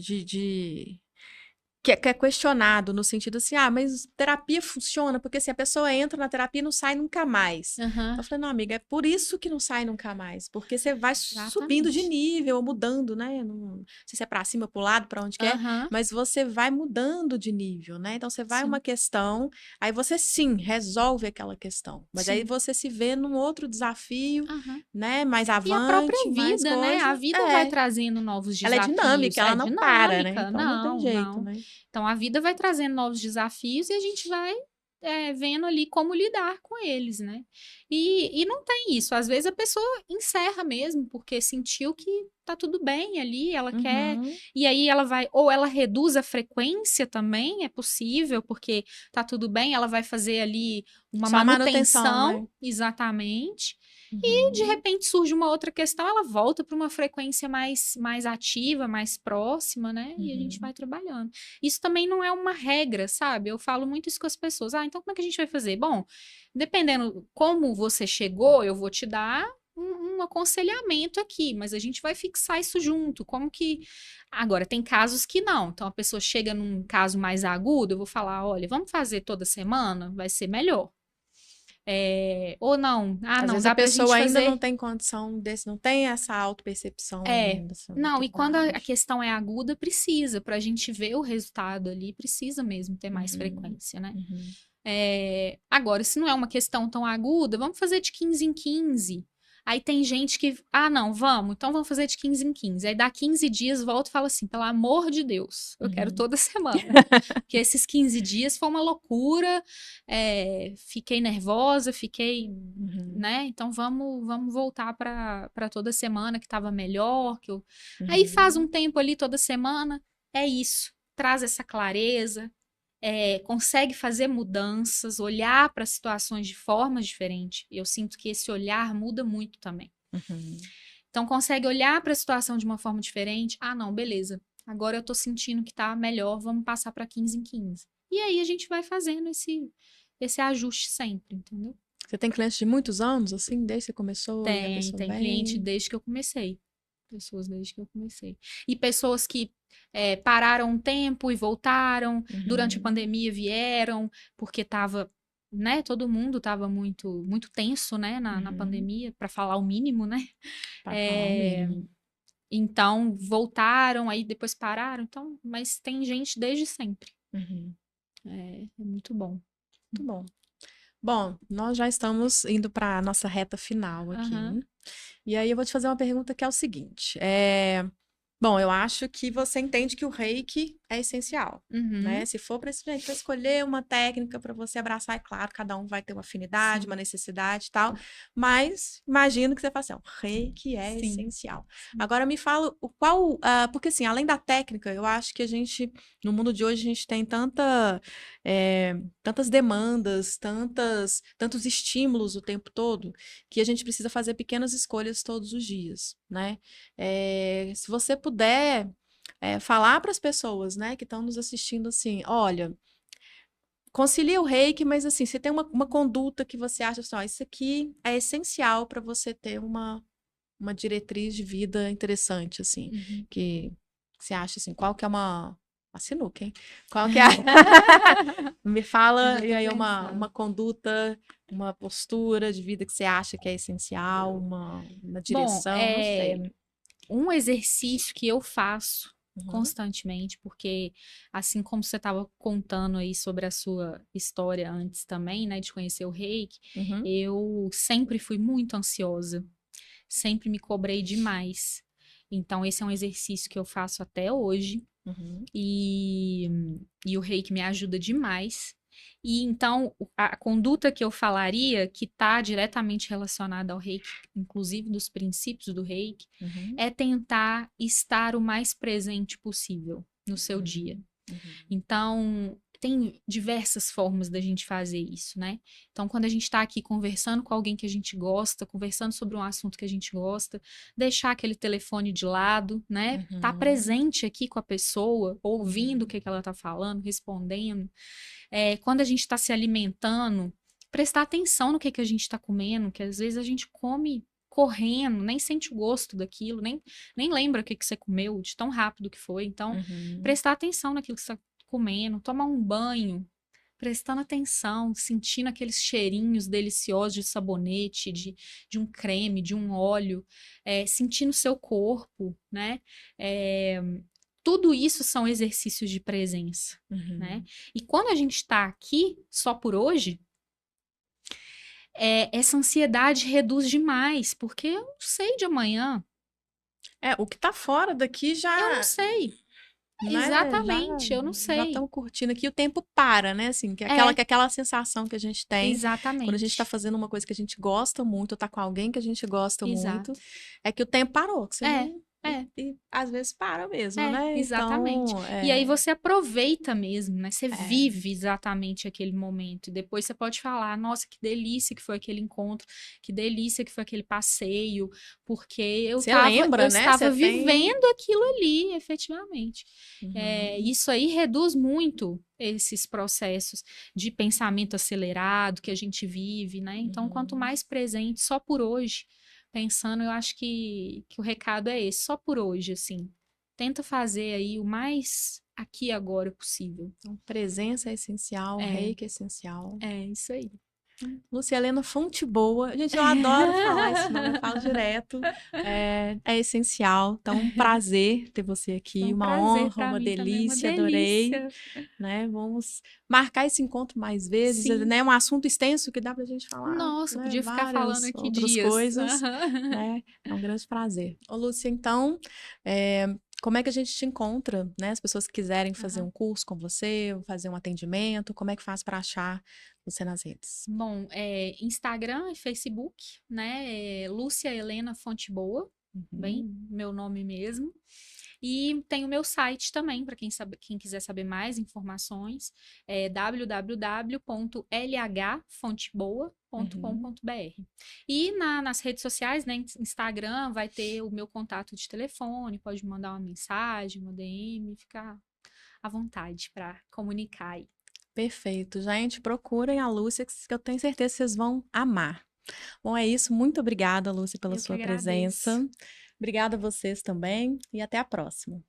que é questionado no sentido assim, mas terapia funciona, porque se a pessoa entra na terapia e não sai nunca mais. Aham, Eu falei, não, amiga, é por isso que não sai nunca mais, porque você vai subindo de exatamente. nível, mudando, né? Não sei se é para cima, para o lado, para onde quer, Aham, mas você vai mudando de nível, né? Então você vai uma sim, questão, aí você sim resolve aquela questão, mas aí sim. você se vê num outro desafio, Aham. né? Mais E a própria avante, mais vida, né? A coisa. vida vai trazendo novos Ela é desafios. dinâmica, ela É não para, né? dinâmica? Então não tem Não, jeito, não. né? Então a vida vai trazendo novos desafios e a gente vai vendo ali como lidar com eles, né? E não tem isso. Às vezes a pessoa encerra mesmo, porque sentiu que tá tudo bem ali, ela quer. Uhum. E aí ela vai, ou ela reduz a frequência também, é possível, porque tá tudo bem, ela vai fazer ali uma Só manutenção, manutenção, né? exatamente. E de Uhum. repente surge uma outra questão, ela volta para uma frequência mais ativa, mais próxima, né? E a gente Uhum. vai trabalhando. Isso também não é uma regra, sabe? Eu falo muito isso com as pessoas. Então como é que a gente vai fazer? Bom, dependendo como você chegou, eu vou te dar um aconselhamento aqui, mas a gente vai fixar isso junto. Como que. Agora, tem casos que não. Então, a pessoa chega num caso mais agudo, eu vou falar: olha, vamos fazer toda semana? Vai ser melhor. Ou não, Às não, vezes a dá pra gente pessoa ainda não fazer. tem condição desse, não tem essa autopercepção É. ainda, essa Não, e quando a maturidade. questão é aguda, precisa, pra gente ver o resultado ali, precisa mesmo ter mais Uhum. frequência, né? Uhum. Agora, se não é uma questão tão aguda, vamos fazer de 15 em 15. Aí tem gente que, não, então vamos fazer de 15 em 15. Aí dá 15 dias, volta e fala assim, pelo amor de Deus, eu quero Uhum. toda semana. Porque esses 15 dias foi uma loucura, fiquei nervosa, Uhum. né? Então vamos voltar para toda semana que estava melhor. Aí faz Uhum. um tempo ali toda semana, é isso. Traz essa clareza, consegue fazer mudanças, olhar para situações de formas diferentes. Eu sinto que esse olhar muda muito também. Uhum. Então, consegue olhar para a situação de uma forma diferente. Não, beleza. Agora eu tô sentindo que tá melhor, vamos passar para 15 em 15. E aí a gente vai fazendo esse ajuste sempre, entendeu? Você tem clientes de muitos anos, assim, desde que você começou e a pessoa Tem cliente vem? desde que eu comecei. Pessoas desde que eu comecei. E pessoas que pararam um tempo e voltaram, durante a Uhum. pandemia vieram, porque tava, né, todo mundo tava muito, muito tenso, né, na Uhum. pandemia, para falar o mínimo, né? Para falar o É, mínimo. então, voltaram, aí depois pararam. Então, mas tem gente desde sempre. Uhum. É muito bom. Muito bom. Bom, nós já estamos indo para a nossa reta final Aham. aqui. E aí eu vou te fazer uma pergunta que é o seguinte. Bom, eu acho que você entende que o reiki é essencial, né? Uhum. Se for para gente vai escolher uma técnica para você abraçar, é claro, cada um vai ter uma afinidade, uma Sim, necessidade e tal, mas imagino que você fala assim, ó, o reiki é sim, essencial. sim. Agora me fala porque assim, além da técnica, eu acho que a gente, no mundo de hoje, a gente tem tantas demandas, tantos estímulos o tempo todo, que a gente precisa fazer pequenas escolhas todos os dias, né? Se você puder falar para as pessoas, né, que estão nos assistindo assim, olha, concilia o reiki, mas assim, você tem uma conduta que você acha assim, ó, isso aqui é essencial para você ter uma diretriz de vida interessante, assim, Uhum. que você acha assim, qual que é uma sinuca, hein? Qual que é Me fala, Já e tô aí uma pensando. conduta, uma postura de vida que você acha que é essencial, uma Bom, direção, não sei. um exercício que eu faço constantemente, porque assim como você estava contando aí sobre a sua história antes também, né, de conhecer o Reiki, Uhum. eu sempre fui muito ansiosa, sempre me cobrei demais. Então, esse é um exercício que eu faço até hoje Uhum. e, e o Reiki me ajuda demais. E então, a conduta que eu falaria, que está diretamente relacionada ao Reiki, inclusive dos princípios do Reiki, Uhum. é tentar estar o mais presente possível no seu dia. Uhum. Uhum. Então, tem diversas formas da gente fazer isso, né? Então, quando a gente está aqui conversando com alguém que a gente gosta, conversando sobre um assunto que a gente gosta, deixar aquele telefone de lado, né? Tá Uhum. presente aqui com a pessoa, ouvindo o Uhum. que ela tá falando, respondendo. Quando a gente está se alimentando, prestar atenção no que a gente está comendo, que às vezes a gente come correndo, nem sente o gosto daquilo, nem lembra o que você comeu, de tão rápido que foi. Então, Uhum. prestar atenção naquilo que você está comendo, tomar um banho, prestando atenção, sentindo aqueles cheirinhos deliciosos de sabonete, de um creme, de um óleo, sentindo o seu corpo, né? É, tudo isso são exercícios de presença, né? Uhum. E quando a gente está aqui só por hoje, essa ansiedade reduz demais, porque eu não sei de amanhã, O que tá fora daqui eu não já, sei. né, Exatamente, eu não já sei. estamos curtindo aqui, o tempo para, né, assim, É, que é aquela sensação que a gente tem quando a gente tá exatamente. fazendo uma coisa que a gente gosta muito, ou tá com alguém que a gente gosta muito, Exato. é que o tempo parou, que você É, não... é. E às vezes para mesmo, né? Exatamente. Então, E aí você aproveita mesmo, né? Você é, vive exatamente aquele momento. E depois você pode falar, nossa, que delícia que foi aquele encontro, que delícia que foi aquele passeio, porque você eu lembra, né? Você estava tem... vivendo aquilo ali, efetivamente. Uhum. Isso aí reduz muito esses processos de pensamento acelerado que a gente vive, né? Então, quanto Uhum. mais presente, só por hoje pensando, eu acho que o recado é esse, só por hoje, assim. Tenta fazer aí o mais aqui e agora possível. Então, presença é essencial, É, reiki é essencial. isso aí. Lúcia Helena Fonte Boa. Gente, eu adoro falar esse nome, eu falo direto. É essencial. Então, um prazer ter você Foi aqui, um uma prazer honra, para uma mim também, uma delícia, adorei. delícia. Né? Vamos marcar esse encontro mais vezes, Sim. né? É um assunto extenso que dá pra gente falar, Nossa, eu né? podia ficar falando Várias aqui outras dias. coisas, Aham. né? É um grande prazer. Ô, Lúcia, então, é, como é que a gente te encontra, né? As pessoas que quiserem fazer Aham. um curso com você, fazer um atendimento, como é que faz para achar você nas redes? Bom, Instagram e Facebook, né? Lúcia Helena Fonte Boa, bem, Uhum. meu nome mesmo. E tem o meu site também, para quem quiser saber mais informações, é Uhum. www.lhfonteboa.com.br. E nas redes sociais, né, Instagram, vai ter o meu contato de telefone, pode me mandar uma mensagem, uma DM, ficar à vontade para comunicar aí. Perfeito. Gente, procurem a Lúcia, que eu tenho certeza que vocês vão amar. Bom, é isso. Muito obrigada, Lúcia, pela Eu que sua presença. agradeço. Obrigada a vocês também e até a próxima.